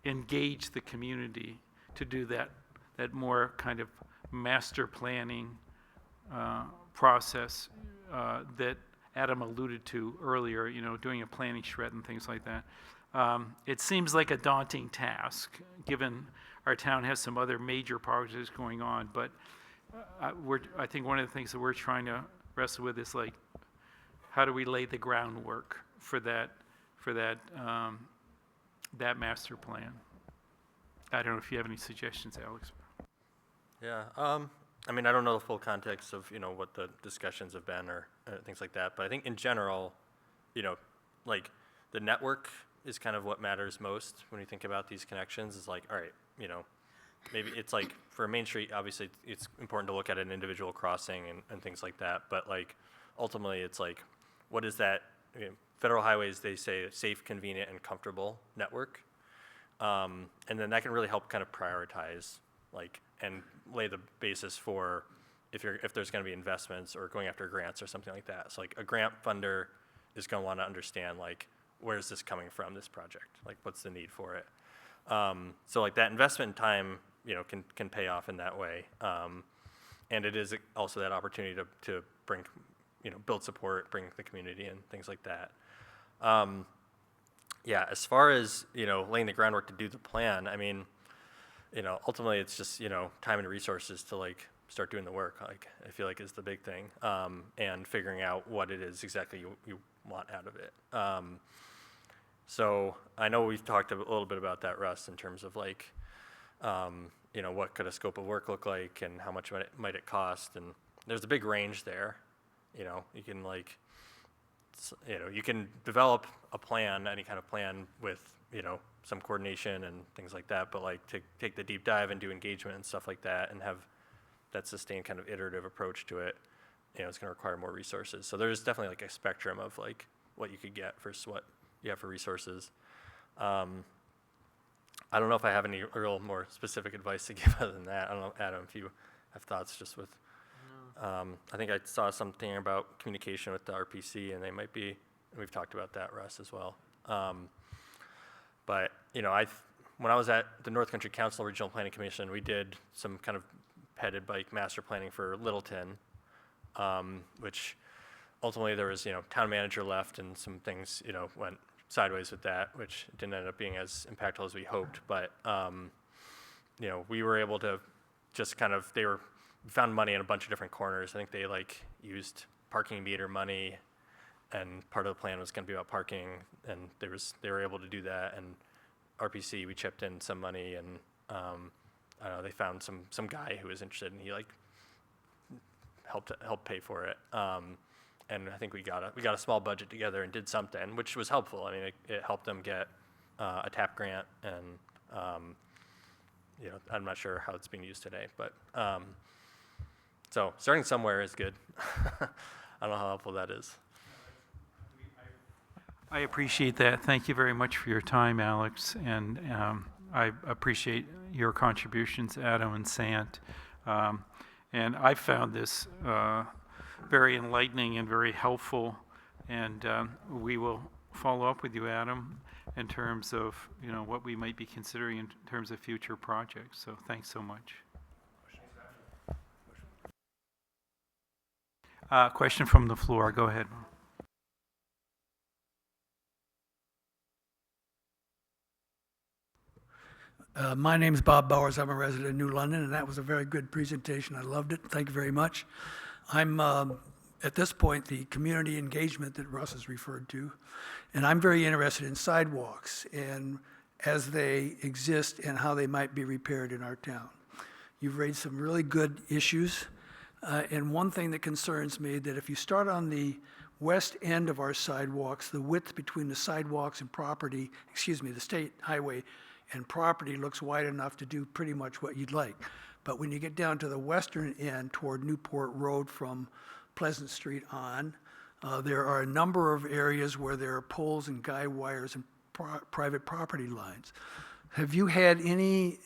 Speaker 1: engage the community to do that more kind of master planning process that Adam alluded to earlier, doing a planning shred and things like that. It seems like a daunting task, given our town has some other major projects going on, but I think one of the things that we're trying to wrestle with is like, how do we lay the groundwork for that master plan? I don't know if you have any suggestions, Alex.
Speaker 2: Yeah, I mean, I don't know the full context of, what the discussions have been or things like that, but I think in general, like the network is kind of what matters most when you think about these connections. Is like, all right, maybe it's like for Main Street, obviously it's important to look at an individual crossing and things like that, but like ultimately it's like, what is that, federal highways, they say safe, convenient, and comfortable network. And then that can really help kind of prioritize, like, and lay the basis for if there's going to be investments or going after grants or something like that. So like a grant funder is going to want to understand, like, where's this coming from, this project? Like, what's the need for it? So like that investment in time, can pay off in that way. And it is also that opportunity to bring, build support, bring the community in, things like that. Yeah, as far as, laying the groundwork to do the plan, I mean, ultimately it's just, time and resources to like start doing the work, like I feel like is the big thing, and figuring out what it is exactly you want out of it. So I know we've talked a little bit about that, Russ, in terms of like, what could a scope of work look like and how much might it cost, and there's a big range there. You can like, you can develop a plan, any kind of plan with, some coordination and things like that, but like to take the deep dive and do engagement and stuff like that and have that sustained kind of iterative approach to it, it's going to require more resources. So there's definitely like a spectrum of like what you could get versus what you have for resources. I don't know if I have any real more specific advice to give other than that. I don't know, Adam, if you have thoughts just with, I think I saw something about communication with the RPC, and they might be, and we've talked about that, Russ, as well. But, when I was at the North Country Council Regional Planning Commission, we did some kind of headed bike master planning for Littleton, which ultimately there was, town manager left and some things, went sideways with that, which didn't end up being as impactful as we hoped. But, we were able to just kind of, found money in a bunch of different corners. I think they like used parking meter money, and part of the plan was going to be about parking, and they were able to do that. And RPC, we chipped in some money, and I don't know, they found some guy who was interested, and he like helped pay for it. And I think we got a small budget together and did something, which was helpful. I mean, it helped them get a TAP grant, and I'm not sure how it's being used today, but so starting somewhere is good. I don't know how helpful that is.
Speaker 1: I appreciate that. Thank you very much for your time, Alex, and I appreciate your contributions, Adam and Sant. And I found this very enlightening and very helpful, and we will follow up with you, Adam, in terms of what we might be considering in terms of future projects. So thanks so much. Question from the floor. Go ahead.
Speaker 7: My name's Bob Bowers. I'm a resident of New London, and that was a very good presentation. I loved it. Thank you very much. I'm, at this point, the community engagement that Russ has referred to, and I'm very interested in sidewalks and as they exist and how they might be repaired in our town. You've raised some really good issues, and one thing that concerns me, that if you start on the west end of our sidewalks, the width between the sidewalks and property, the state highway and property looks wide enough to do pretty much what you'd like. But when you get down to the western end toward Newport Road from Pleasant Street on, there are a number of areas where there are poles and guy wires and private property lines. Have you had any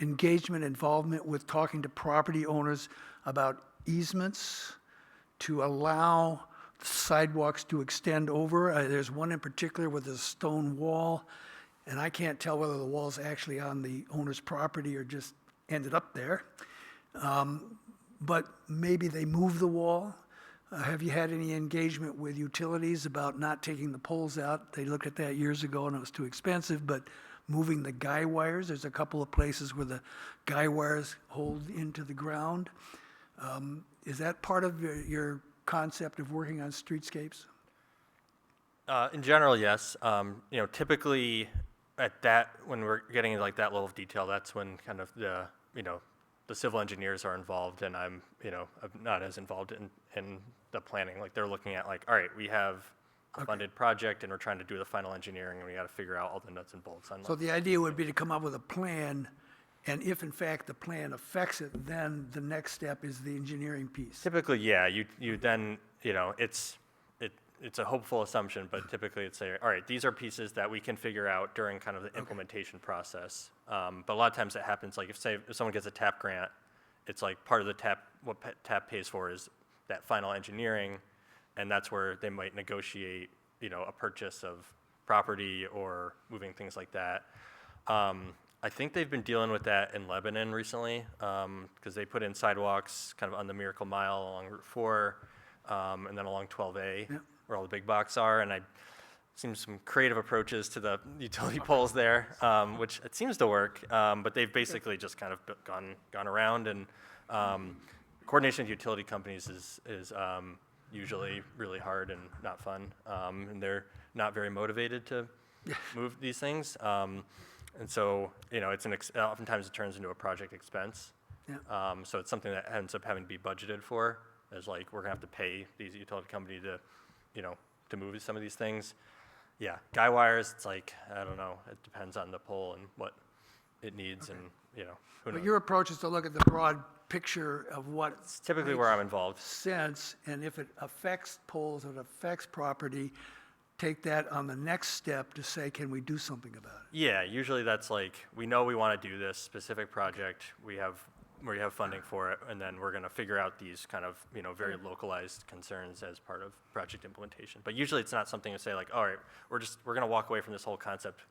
Speaker 7: engagement, involvement with talking to property owners about easements to allow sidewalks to extend over? There's one in particular with a stone wall, and I can't tell whether the wall's actually on the owner's property or just ended up there. But maybe they moved the wall. Have you had any engagement with utilities about not taking the poles out? They looked at that years ago and it was too expensive, but moving the guy wires, there's a couple of places where the guy wires hold into the ground. Is that part of your concept of working on streetscapes?
Speaker 2: In general, yes. Typically at that, when we're getting into like that level of detail, that's when kind of the civil engineers are involved, and I'm not as involved in the planning. Like they're looking at like, all right, we have a funded project and we're trying to do the final engineering, and we got to figure out all the nuts and bolts on.
Speaker 7: So the idea would be to come up with a plan, and if in fact the plan affects it, then the next step is the engineering piece.
Speaker 2: Typically, yeah. You then it's it's a hopeful assumption, but typically it's say, all right, these are pieces that we can figure out during kind of the implementation process. But a lot of times that happens, like if someone gets a TAP grant, it's like part of the TAP, what TAP pays for is that final engineering, and that's where they might negotiate, a purchase of property or moving things like that. I think they've been dealing with that in Lebanon recently, because they put in sidewalks kind of on the Miracle Mile along Route 4, and then along 12A, where all the big box are, and I've seen some creative approaches to the utility poles there, which it seems to work, but they've basically just kind of gone around, and coordination with utility companies is usually really hard and not fun, and they're not very motivated to move these things. And so, oftentimes it turns into a project expense.
Speaker 7: Yeah.
Speaker 2: So it's something that ends up having to be budgeted for, as like, we're gonna have to pay these utility company to, to move some of these things. Yeah, guy wires, it's like, I don't know, it depends on the pole and what it needs, and, who
Speaker 7: But
Speaker 2: knows.
Speaker 7: your approach is to look at the broad picture of what
Speaker 2: It's typically where I'm involved.
Speaker 7: sense, and if it affects poles, it affects property, take that on the next step to say, can we do something about it?
Speaker 2: Yeah, usually that's like, we know we want to do this specific project, we have funding for it, and then we're going to figure out these kind of, very localized concerns as part of project implementation. But usually it's not something to say like, all right, we're going to walk away from this whole concept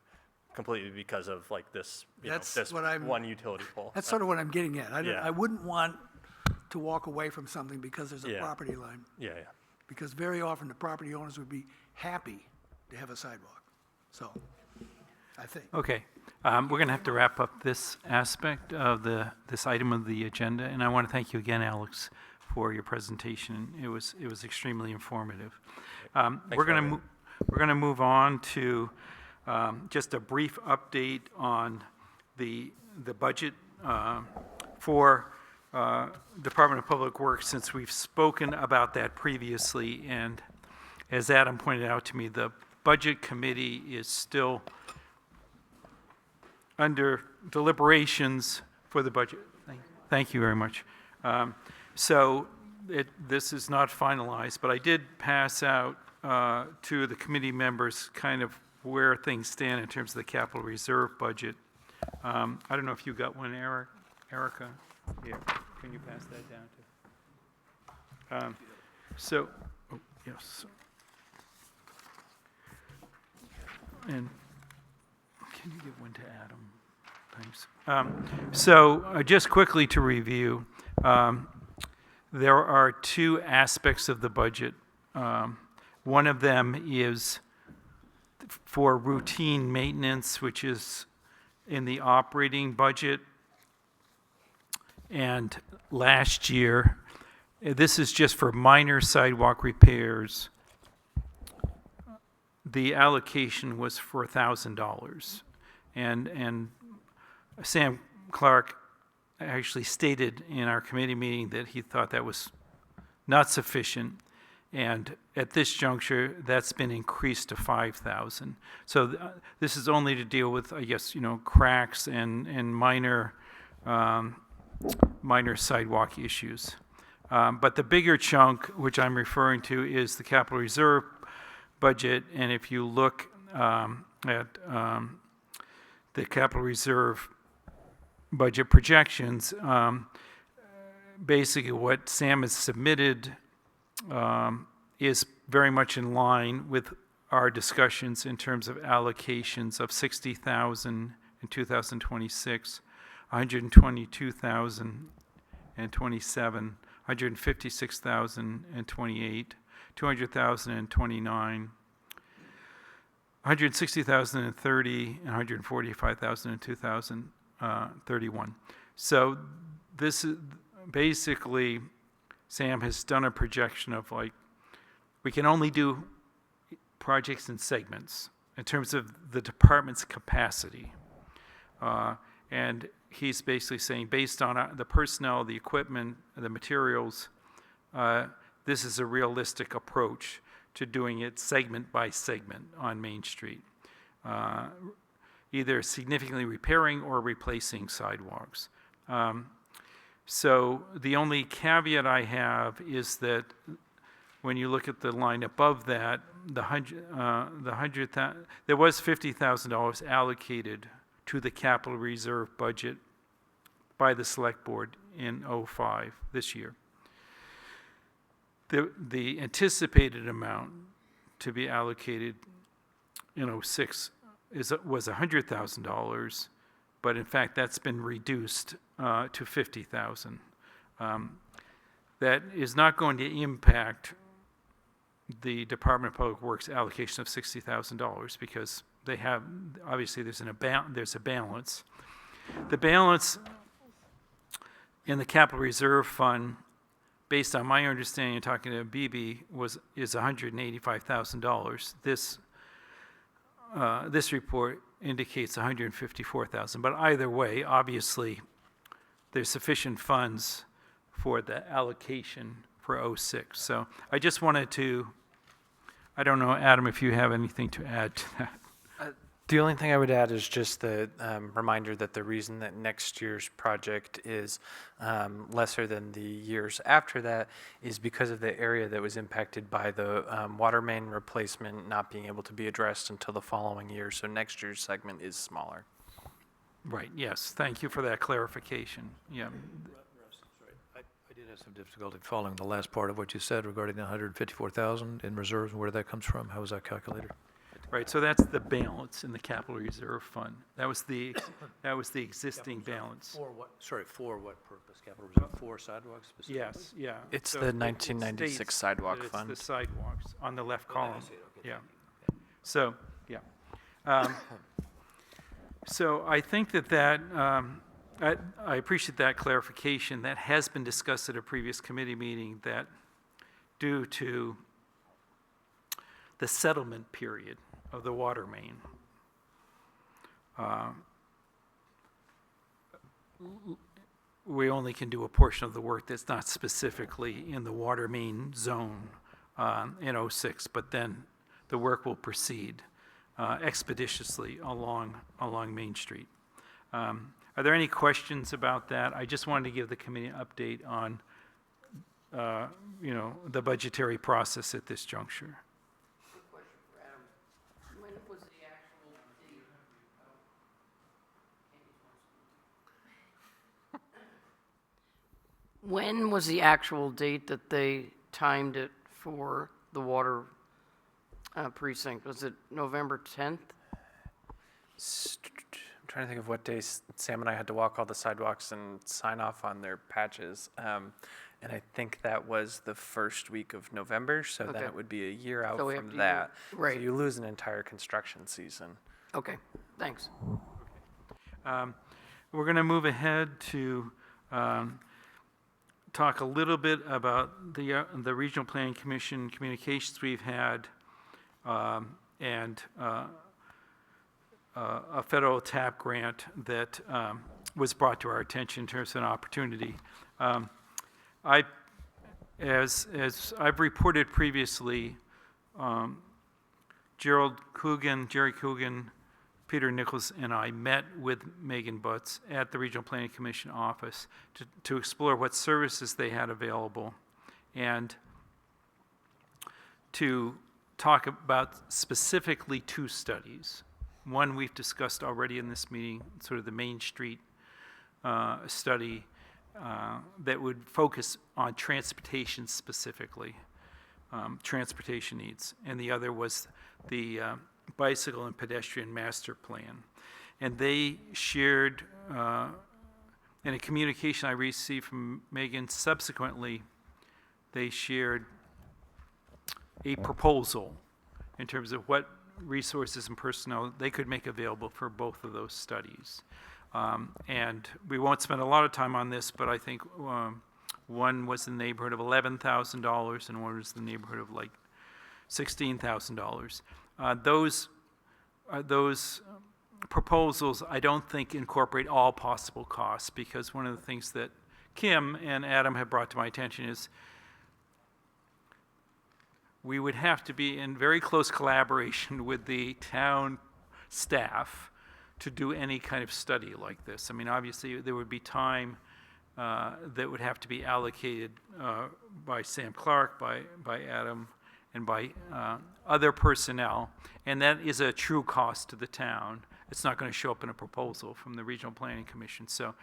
Speaker 2: completely because of like this,
Speaker 7: That's
Speaker 2: this
Speaker 7: what I'm-
Speaker 2: one utility pole.
Speaker 7: That's sort of what I'm getting at.
Speaker 2: Yeah.
Speaker 7: I wouldn't want to walk away from something because there's a
Speaker 2: Yeah.
Speaker 7: property line.
Speaker 2: Yeah.
Speaker 7: Because very often the property owners would be happy to have a sidewalk. So, I think.
Speaker 1: Okay, we're going to have to wrap up this aspect of this item of the agenda, and I want to thank you again, Alex, for your presentation. It was extremely informative. We're
Speaker 2: for
Speaker 1: going
Speaker 2: having
Speaker 1: to move on to just a brief update on the budget for Department of Public Works, since we've spoken about that previously, and as Adam pointed out to me, the Budget Committee is still under deliberations for the budget. Thank you very much. So this is not finalized, but I did pass out to the committee members kind of where things stand in terms of the capital reserve budget. I don't know if you got one, Erica? Yeah, can you pass that down to? Yes. And can you give one to Adam? Thanks. Just quickly to review, there are two aspects of the budget. One of them is for routine maintenance, which is in the operating budget. And last year, this is just for minor sidewalk repairs. The allocation was for $1,000. And Sam Clark actually stated in our committee meeting that he thought that was not sufficient. And at this juncture, that's been increased to $5,000. So this is only to deal with, I guess, cracks and minor sidewalk issues. But the bigger chunk, which I'm referring to, is the capital reserve budget. And if you look at the capital reserve budget projections, basically what Sam has submitted is very much in line with our discussions in terms of allocations of $60,000 in 2026, $122,000 in 27, $156,000 in 28, $200,000 in 29, $160,000 in 30, and $145,000 in 2031. So this is basically, Sam has done a projection of like, we can only do projects in segments in terms of the department's capacity. And he's basically saying, based on the personnel, the equipment, the materials, this is a realistic approach to doing it segment by segment on Main Street, either significantly repairing or replacing sidewalks. So the only caveat I have is that when you look at the line above that, there was $50,000 allocated to the capital reserve budget by the select board in '05, this year. The anticipated amount to be allocated in '06 was $100,000, but in fact, that's been reduced to $50,000. That is not going to impact the Department of Public Works allocation of $60,000 because they have, obviously, there's a balance. The balance in the capital reserve fund, based on my understanding of talking to BB, is $185,000. This report indicates $154,000, but either way, obviously, there's sufficient funds for the allocation for '06. So I just wanted to, I don't know, Adam, if you have anything to add to that.
Speaker 3: The only thing I would add is just the reminder that the reason that next year's project is lesser than the years after that is because of the area that was impacted by the water main replacement not being able to be addressed until the following year. So next year's segment is smaller.
Speaker 1: Right, yes, thank you for that clarification, yeah.
Speaker 4: I did have some difficulty following the last part of what you said regarding the 154,000 in reserves and where that comes from. How was that calculated?
Speaker 1: Right, so that's the balance in the capital reserve fund. That was the existing balance.
Speaker 4: For what, sorry, for what purpose? Capital reserve for sidewalks specifically?
Speaker 1: Yes, yeah.
Speaker 3: It's
Speaker 1: So
Speaker 3: the
Speaker 1: it
Speaker 3: 1996
Speaker 1: states
Speaker 3: sidewalk
Speaker 1: that
Speaker 3: fund.
Speaker 1: It's the sidewalks on the left
Speaker 4: Oh, I
Speaker 1: column,
Speaker 4: see, okay,
Speaker 1: yeah.
Speaker 4: thank you.
Speaker 1: So, yeah. So I think that I appreciate that clarification. That has been discussed at a previous committee meeting that due to the settlement period of the water main, we only can do a portion of the work that's not specifically in the water main zone in '06, but then the work will proceed expeditiously along Main Street. Are there any questions about that? I just wanted to give the committee an update on, the budgetary process at this juncture.
Speaker 8: When was the actual date that they timed it for the water precinct? Was it November 10th?
Speaker 3: I'm trying to think of what day Sam and I had to walk all the sidewalks and sign off on their patches. And I think that was the first week of November, so then
Speaker 8: Okay.
Speaker 3: it would be a year out
Speaker 8: So we have
Speaker 3: from
Speaker 8: to
Speaker 3: that.
Speaker 8: right.
Speaker 3: So you lose an entire construction season.
Speaker 8: Okay, thanks.
Speaker 1: We're going to move ahead to talk a little bit about the Regional Planning Commission communications we've had and a federal TAP grant that was brought to our attention in terms of an opportunity. As I've reported previously, Jerry Coogan, Peter Nichols, and I met with Megan Butts at the Regional Planning Commission office to explore what services they had available and to talk about specifically two studies. One we've discussed already in this meeting, sort of the Main Street study that would focus on transportation specifically, transportation needs. And the other was the bicycle and pedestrian master plan. And they shared, in a communication I received from Megan subsequently, they shared a proposal in terms of what resources and personnel they could make available for both of those studies. And we won't spend a lot of time on this, but I think one was in the neighborhood of $11,000 and one was in the neighborhood of like $16,000. Those proposals, I don't think, incorporate all possible costs, because one of the things that Kim and Adam have brought to my attention is we would have to be in very close collaboration with the town staff to do any kind of study like this. I mean, obviously, there would be time that would have to be allocated by Sam Clark, by Adam, and by other personnel, and that is a true cost to the town. It's not going to show up in a proposal from the Regional Planning Commission. So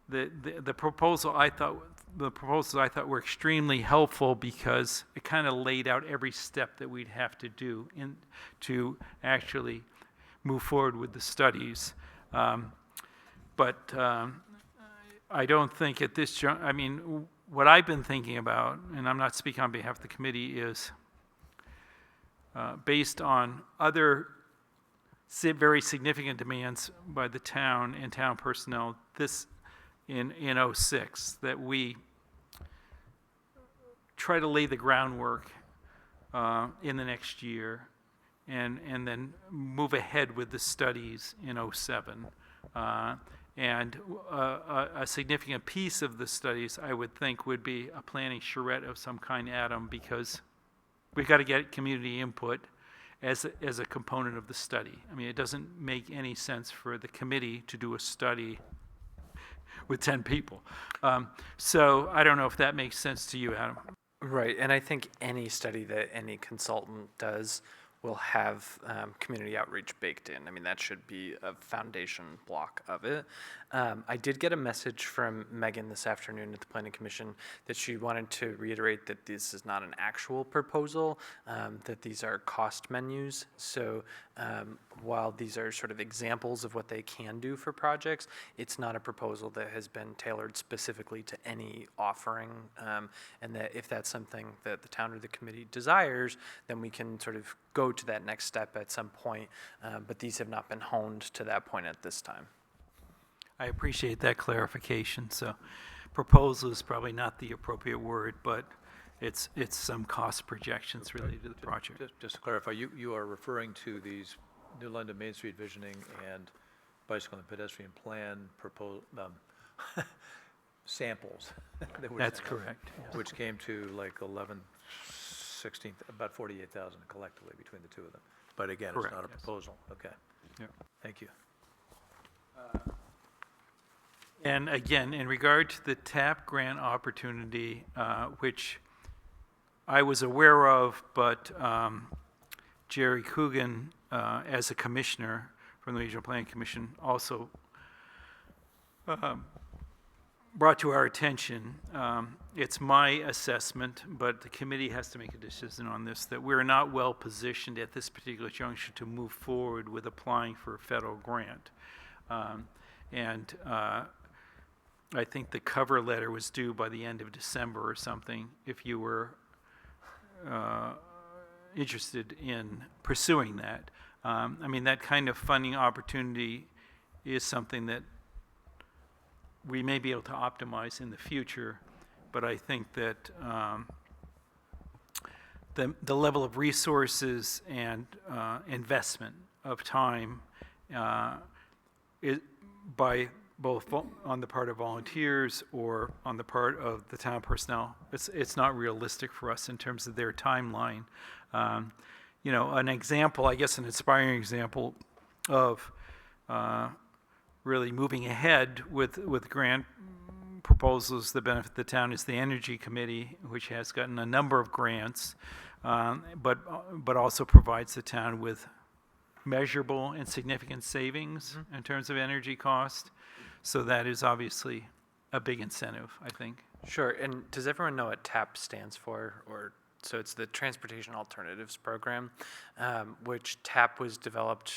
Speaker 1: the proposals I thought were extremely helpful because it kind of laid out every step that we'd have to do to actually move forward with the studies. But I don't think at this juncture, I mean, what I've been thinking about, and I'm not speaking on behalf of the committee, is based on other very significant demands by the town and town personnel this in '06, that we try to lay the groundwork in the next year and then move ahead with the studies in '07. And a significant piece of the studies, I would think, would be a planning charrette of some kind, Adam, because we've got to get community input as a component of the study. I mean, it doesn't make any sense for the committee to do a study with 10 people. So I don't know if that makes sense to you, Adam.
Speaker 3: Right, and I think any study that any consultant does will have community outreach baked in. I mean, that should be a foundation block of it. I did get a message from Megan this afternoon at the Planning Commission that she wanted to reiterate that this is not an actual proposal, that these are cost menus. So while these are sort of examples of what they can do for projects, it's not a proposal that has been tailored specifically to any offering, and that if that's something that the town or the committee desires, then we can sort of go to that next step at some point, but these have not been honed to that point at this time.
Speaker 1: I appreciate that clarification. So proposal is probably not the appropriate word, but it's some cost projections related to the project.
Speaker 4: Just to clarify, you are referring to these New London Main Street visioning and bicycle and pedestrian plan samples. that were
Speaker 1: That's
Speaker 4: sent out,
Speaker 1: correct.
Speaker 4: Which came to like 16, about 48,000 collectively between the two of them. But again,
Speaker 1: Correct,
Speaker 4: it's not a
Speaker 1: yes.
Speaker 4: proposal. Okay.
Speaker 1: Yep.
Speaker 4: Thank you.
Speaker 1: And again, in regard to the TAP grant opportunity, which I was aware of, but Jerry Coogan, as a commissioner from the Regional Planning Commission, also brought to our attention. It's my assessment, but the committee has to make a decision on this, that we're not well positioned at this particular juncture to move forward with applying for a federal grant. And I think the cover letter was due by the end of December or something, if you were interested in pursuing that. I mean, that kind of funding opportunity is something that we may be able to optimize in the future, but I think that the level of resources and investment of time by both on the part of volunteers or on the part of the town personnel, it's not realistic for us in terms of their timeline. You know, an example, I guess an inspiring example of really moving ahead with grant proposals that benefit the town is the Energy Committee, which has gotten a number of grants, but also provides the town with measurable and significant savings in terms of energy cost. So that is obviously a big incentive, I think.
Speaker 3: Sure, and does everyone know what TAP stands for? So it's the Transportation Alternatives Program, which TAP was developed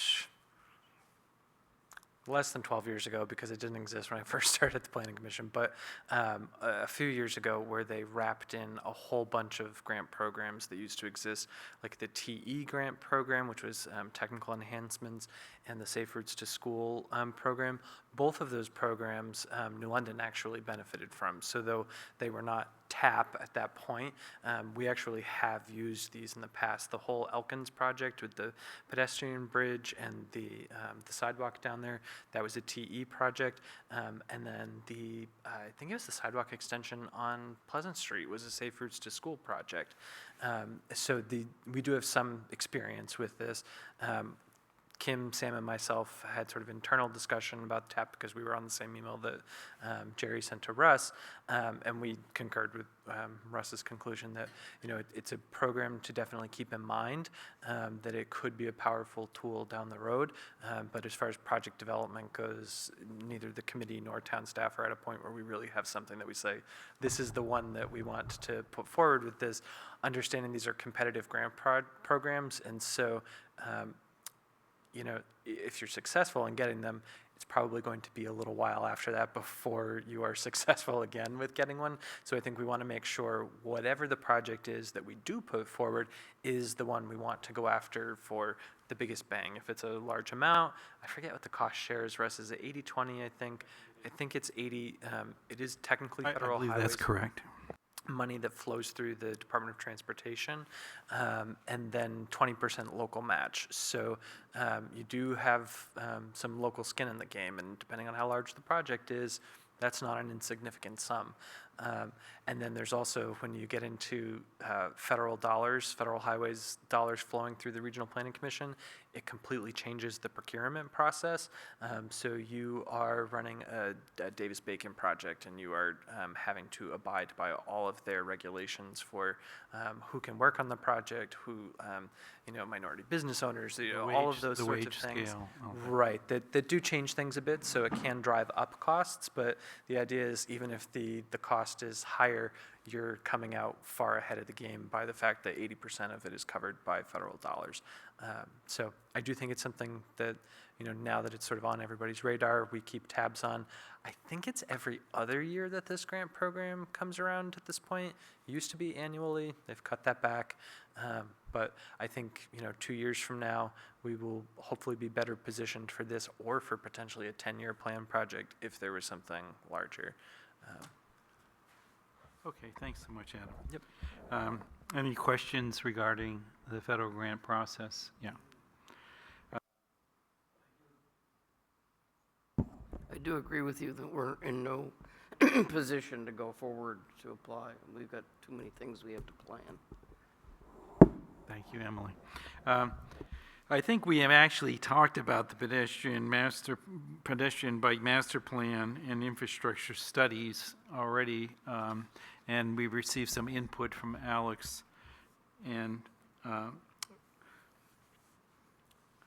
Speaker 3: less than 12 years ago because it didn't exist when I first started at the Planning Commission, but a few years ago where they wrapped in a whole bunch of grant programs that used to exist, like the TE grant program, which was technical enhancements, and the Safe Routes to School program. Both of those programs, New London actually benefited from. So though they were not TAP at that point, we actually have used these in the past. The whole Elkins project with the pedestrian bridge and the sidewalk down there, that was a TE project. And then I think it was the sidewalk extension on Pleasant Street was a Safe Routes to School project. So we do have some experience with this. Kim, Sam, and myself had sort of internal discussion about TAP because we were on the same email that Jerry sent to Russ, and we concurred with Russ's conclusion that it's a program to definitely keep in mind, that it could be a powerful tool down the road, but as far as project development goes, neither the committee nor town staff are at a point where we really have something that we say, this is the one that we want to put forward with this, understanding these are competitive grant programs, and so if you're successful in getting them, it's probably going to be a little while after that before you are successful again with getting one. So I think we want to make sure whatever the project is that we do put forward is the one we want to go after for the biggest bang. If it's a large amount, I forget what the cost share is, Russ, is it 80-20, I think? I think it's 80, it is technically
Speaker 1: I
Speaker 3: federal
Speaker 1: believe
Speaker 3: highways.
Speaker 1: that's correct.
Speaker 3: Money that flows through the Department of Transportation, and then 20% local match. So you do have some local skin in the game, and depending on how large the project is, that's not an insignificant sum. And then there's also, when you get into federal dollars, federal highways dollars flowing through the Regional Planning Commission, it completely changes the procurement process. So you are running a Davis-Bacon project, and you are having to abide by all of their regulations for who can work on the project, who, minority business owners, all of those
Speaker 1: the
Speaker 3: sorts of
Speaker 1: wage
Speaker 3: things.
Speaker 1: scale, all that.
Speaker 3: Right, that do change things a bit, so it can drive up costs, but the idea is even if the cost is higher, you're coming out far ahead of the game by the fact that 80% of it is covered by federal dollars. So I do think it's something that, now that it's sort of on everybody's radar, we keep tabs on. I think it's every other year that this grant program comes around at this point. It used to be annually, they've cut that back. But I think, 2 years from now, we will hopefully be better positioned for this or for potentially a 10-year plan project if there was something larger.
Speaker 1: Okay, thanks so much, Adam.
Speaker 3: Yep.
Speaker 1: Any questions regarding the federal grant process? Yeah.
Speaker 8: I do agree with you that we're in no position to go forward to apply. We've got too many things we have to plan.
Speaker 1: Thank you, Emily. I think we have actually talked about the pedestrian bike master plan and infrastructure studies already, and we've received some input from Alex and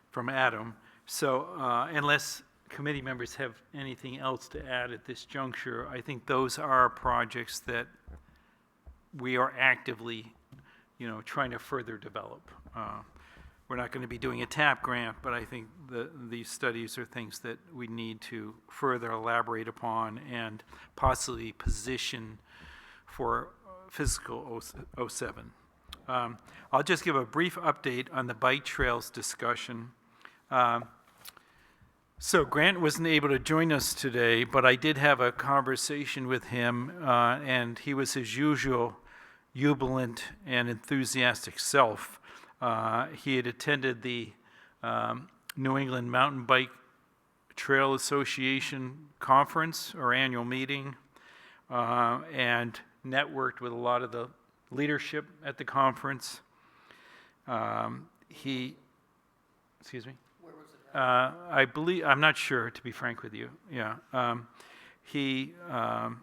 Speaker 1: from Adam. So unless committee members have anything else to add at this juncture, I think those are projects that we are actively, trying to further develop. We're not going to be doing a TAP grant, but I think these studies are things that we need to further elaborate upon and possibly position for fiscal 07. I'll just give a brief update on the bike trails discussion. So Grant wasn't able to join us today, but I did have a conversation with him, and he was his usual jubilant and enthusiastic self. He had attended the New England Mountain Bike Trail Association conference or annual meeting, and networked with a lot of the leadership at the conference. Excuse me? Where was it? I believe, I'm not sure, to be frank with you. Yeah. He got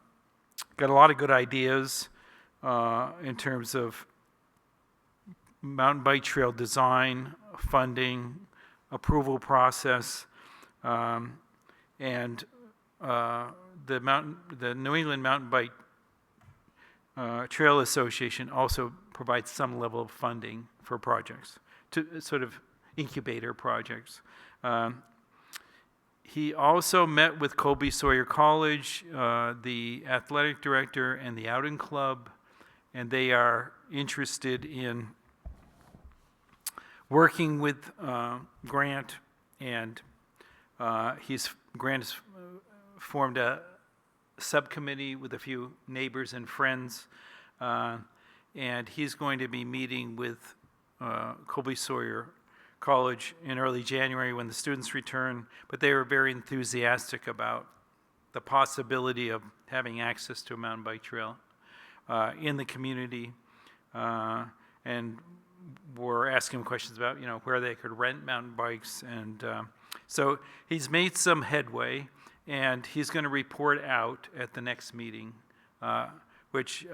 Speaker 1: a lot of good ideas in terms of mountain bike trail design, funding, approval process, and the New England Mountain Bike Trail Association also provides some level of funding for projects, to sort of incubator projects. He also met with Colby Sawyer College, the athletic director and the outing club, and they are interested in working with Grant, and Grant has formed a subcommittee with a few neighbors and friends, and he's going to be meeting with Colby Sawyer College in early January when the students return, but they were very enthusiastic about the possibility of having access to a mountain bike trail in the community, and were asking him questions about, where they could rent mountain bikes. And so he's made some headway, and he's going to report out at the next meeting, which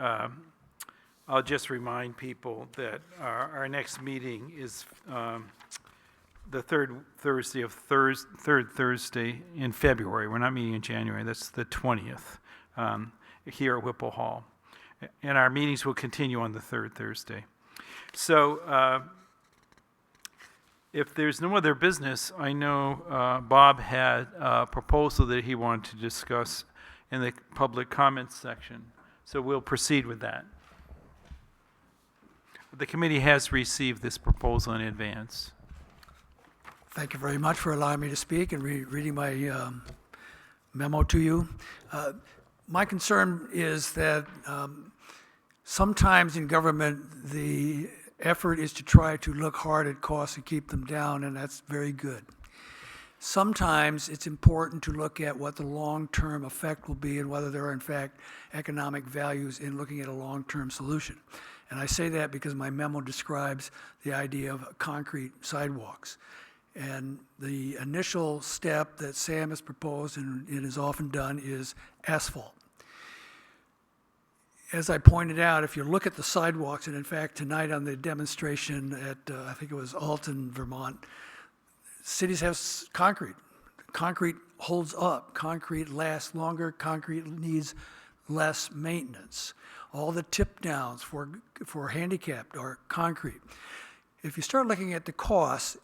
Speaker 1: I'll just remind people that our next meeting is the third Thursday in February. We're not meeting in January. That's the 20th here at Whipple Hall. And our meetings will continue on the third Thursday. So if there's no other business, I know Bob had a proposal that he wanted to discuss in the public comments section. So we'll proceed with that. The committee has received this proposal in advance.
Speaker 7: Thank you very much for allowing me to speak and reading my memo to you. My concern is that sometimes in government, the effort is to try to look hard at costs and keep them down, and that's very good. Sometimes it's important to look at what the long-term effect will be and whether there are, in fact, economic values in looking at a long-term solution. And I say that because my memo describes the idea of concrete sidewalks. And the initial step that Sam has proposed, and it is often done, is asphalt. As I pointed out, if you look at the sidewalks, and in fact tonight on the demonstration at, I think it was Alton, Vermont, cities have concrete. Concrete holds up. Concrete lasts longer. Concrete needs less maintenance. All the tip downs for handicapped are concrete. If you start looking at the costs,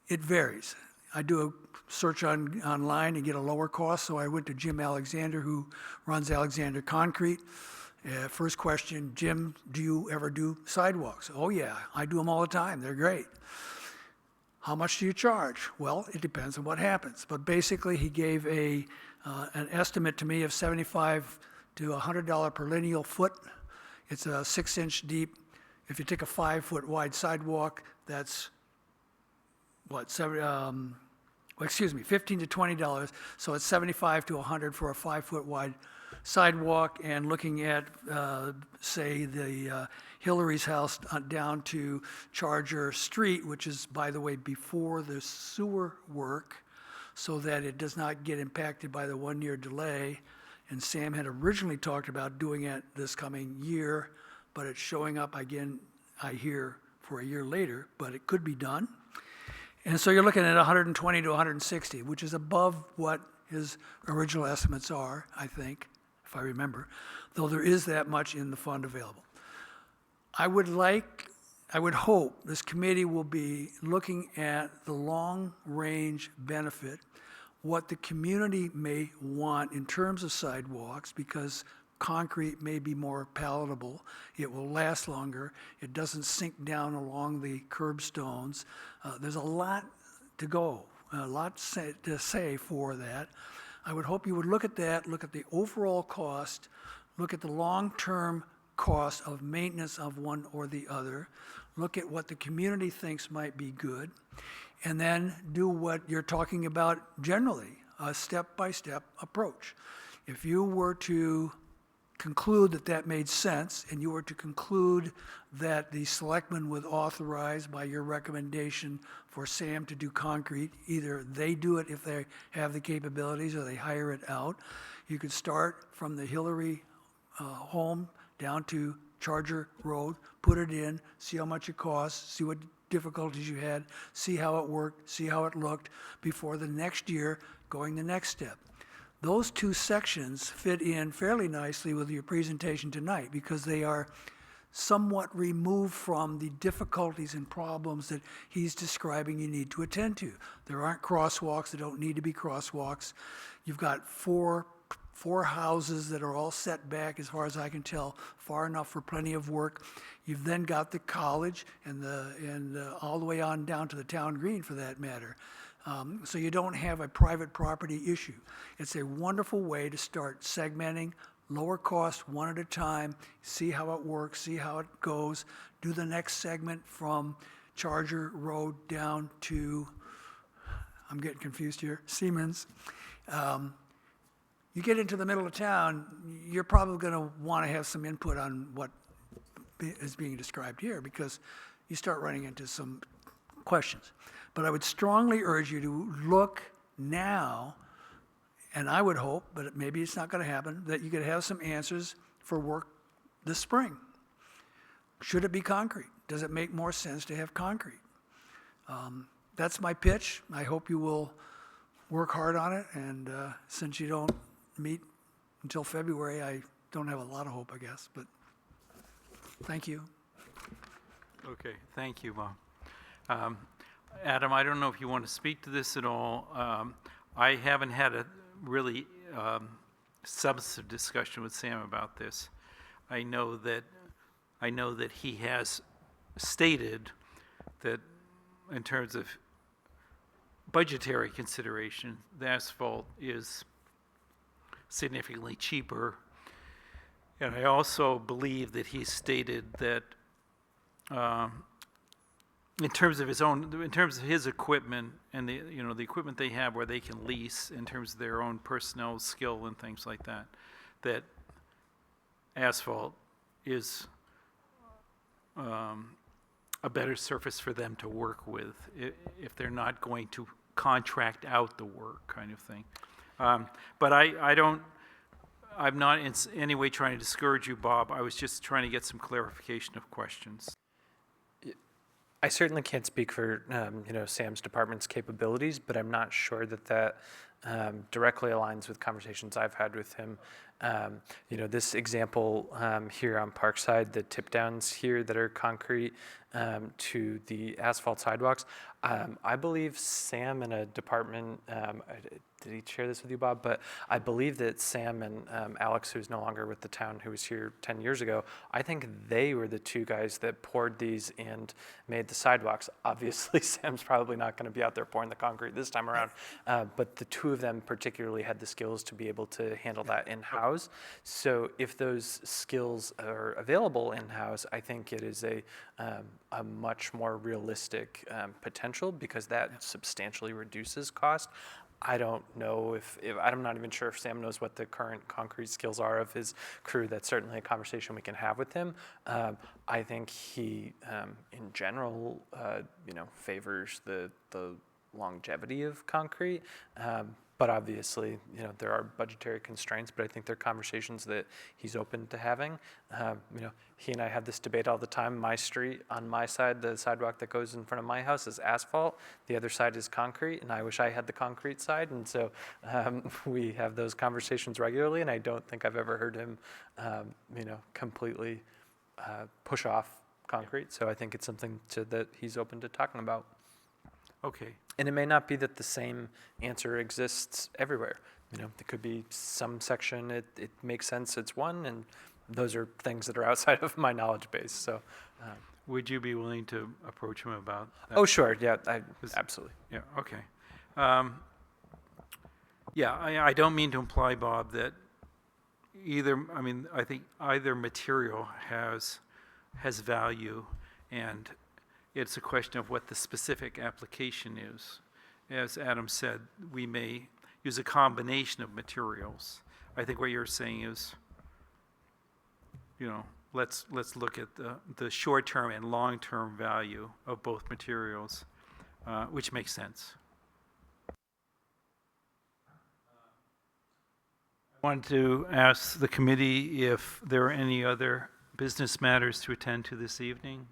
Speaker 7: it varies. I do a search online and get a lower cost, so I went to Jim Alexander, who runs Alexander Concrete. First question, Jim, do you ever do sidewalks? Oh yeah, I do them all the time. They're great. How much do you charge? Well, it depends on what happens. But basically, he gave an estimate to me of $75 to $100 per lineal foot. It's a 6-inch deep. If you take a 5-foot wide sidewalk, that's what, $15 to $20. So it's $75 to $100 for a 5-foot wide sidewalk. And looking at, say, the Hillary's house down to Charger Street, which is, by the way, before the sewer work, so that it does not get impacted by the 1-year delay. And Sam had originally talked about doing it this coming year, but it's showing up again, I hear, for a year later, but it could be done. And so you're looking at 120 to 160, which is above what his original estimates are, I think, if I remember, though there is that much in the fund available. I would hope this committee will be looking at the long-range benefit, what the community may want in terms of sidewalks, because concrete may be more palatable, it will last longer, it doesn't sink down along the curbstones. There's a lot to go, a lot to say for that. I would hope you would look at that, look at the overall cost, look at the long-term cost of maintenance of one or the other, look at what the community thinks might be good, and then do what you're talking about generally, a step-by-step approach. If you were to conclude that that made sense, and you were to conclude that the selectmen would authorize by your recommendation for Sam to do concrete, either they do it if they have the capabilities or they hire it out, you could start from the Hillary home down to Charger Road, put it in, see how much it costs, see what difficulties you had, see how it worked, see how it looked before the next year going the next step. Those two sections fit in fairly nicely with your presentation tonight because they are somewhat removed from the difficulties and problems that he's describing you need to attend to. There aren't crosswalks, there don't need to be crosswalks. You've got four houses that are all set back, as far as I can tell, far enough for plenty of work. You've then got the college and all the way on down to the town green, for that matter. So you don't have a private property issue. It's a wonderful way to start segmenting, lower cost one at a time, see how it works, see how it goes, do the next segment from Charger Road down to, I'm getting confused here, Seamans. You get into the middle of town, you're probably going to want to have some input on what is being described here, because you start running into some questions. But I would strongly urge you to look now, and I would hope, but maybe it's not going to happen, that you could have some answers for work this spring. Should it be concrete? Does it make more sense to have concrete? That's my pitch. I hope you will work hard on it, and since you don't meet until February, I don't have a lot of hope, I guess, but thank you.
Speaker 1: Okay, thank you, Bob. Adam, I don't know if you want to speak to this at all. I haven't had a really substantive discussion with Sam about this. I know that he has stated that in terms of budgetary consideration, the asphalt is significantly cheaper. And I also believe that he stated that in terms of his equipment and the equipment they have where they can lease in terms of their own personnel skill and things like that, that asphalt is a better surface for them to work with if they're not going to contract out the work, kind of thing. But I'm not in any way trying to discourage you, Bob. I was just trying to get some clarification of questions.
Speaker 3: I certainly can't speak for Sam's department's capabilities, but I'm not sure that directly aligns with conversations I've had with him. This example here on Parkside, the tip downs here that are concrete to the asphalt sidewalks, I believe Sam and a department, did he share this with you, Bob? But I believe that Sam and Alex, who's no longer with the town, who was here 10 years ago, I think they were the two guys that poured these and made the sidewalks. Obviously, Sam's probably not going to be out there pouring the concrete this time around, but the two of them particularly had the skills to be able to handle that in-house. So if those skills are available in-house, I think it is a much more realistic potential, because that substantially reduces cost. I don't know if I'm not even sure if Sam knows what the current concrete skills are of his crew. That's certainly a conversation we can have with him. I think he, in general, favors the longevity of concrete. But obviously, there are budgetary constraints, but I think they're conversations that he's open to having. He and I have this debate all the time. My street, on my side, the sidewalk that goes in front of my house is asphalt. The other side is concrete, and I wish I had the concrete side. And so we have those conversations regularly, and I don't think I've ever heard him, completely push off concrete. So I think it's something that he's open to talking about.
Speaker 1: Okay.
Speaker 3: And it may not be that the same answer exists everywhere. There could be some section it makes sense it's one, and those are things that are outside of my knowledge base. So,
Speaker 1: would you be willing to approach him about that?
Speaker 3: Oh, sure. Yeah, absolutely.
Speaker 1: Yeah. Okay. I don't mean to imply, Bob, that I think either material has value, and it's a question of what the specific application is. As Adam said, we may use a combination of materials. I think what you're saying is, let's look at the short-term and long-term value of both materials, which makes sense. I wanted to ask the committee if there are any other business matters to attend to this evening.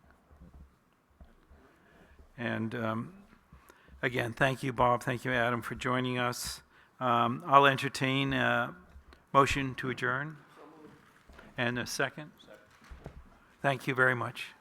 Speaker 1: And again, thank you, Bob. Thank you, Adam, for joining us. I'll entertain a motion to adjourn. And a second? Thank you very much.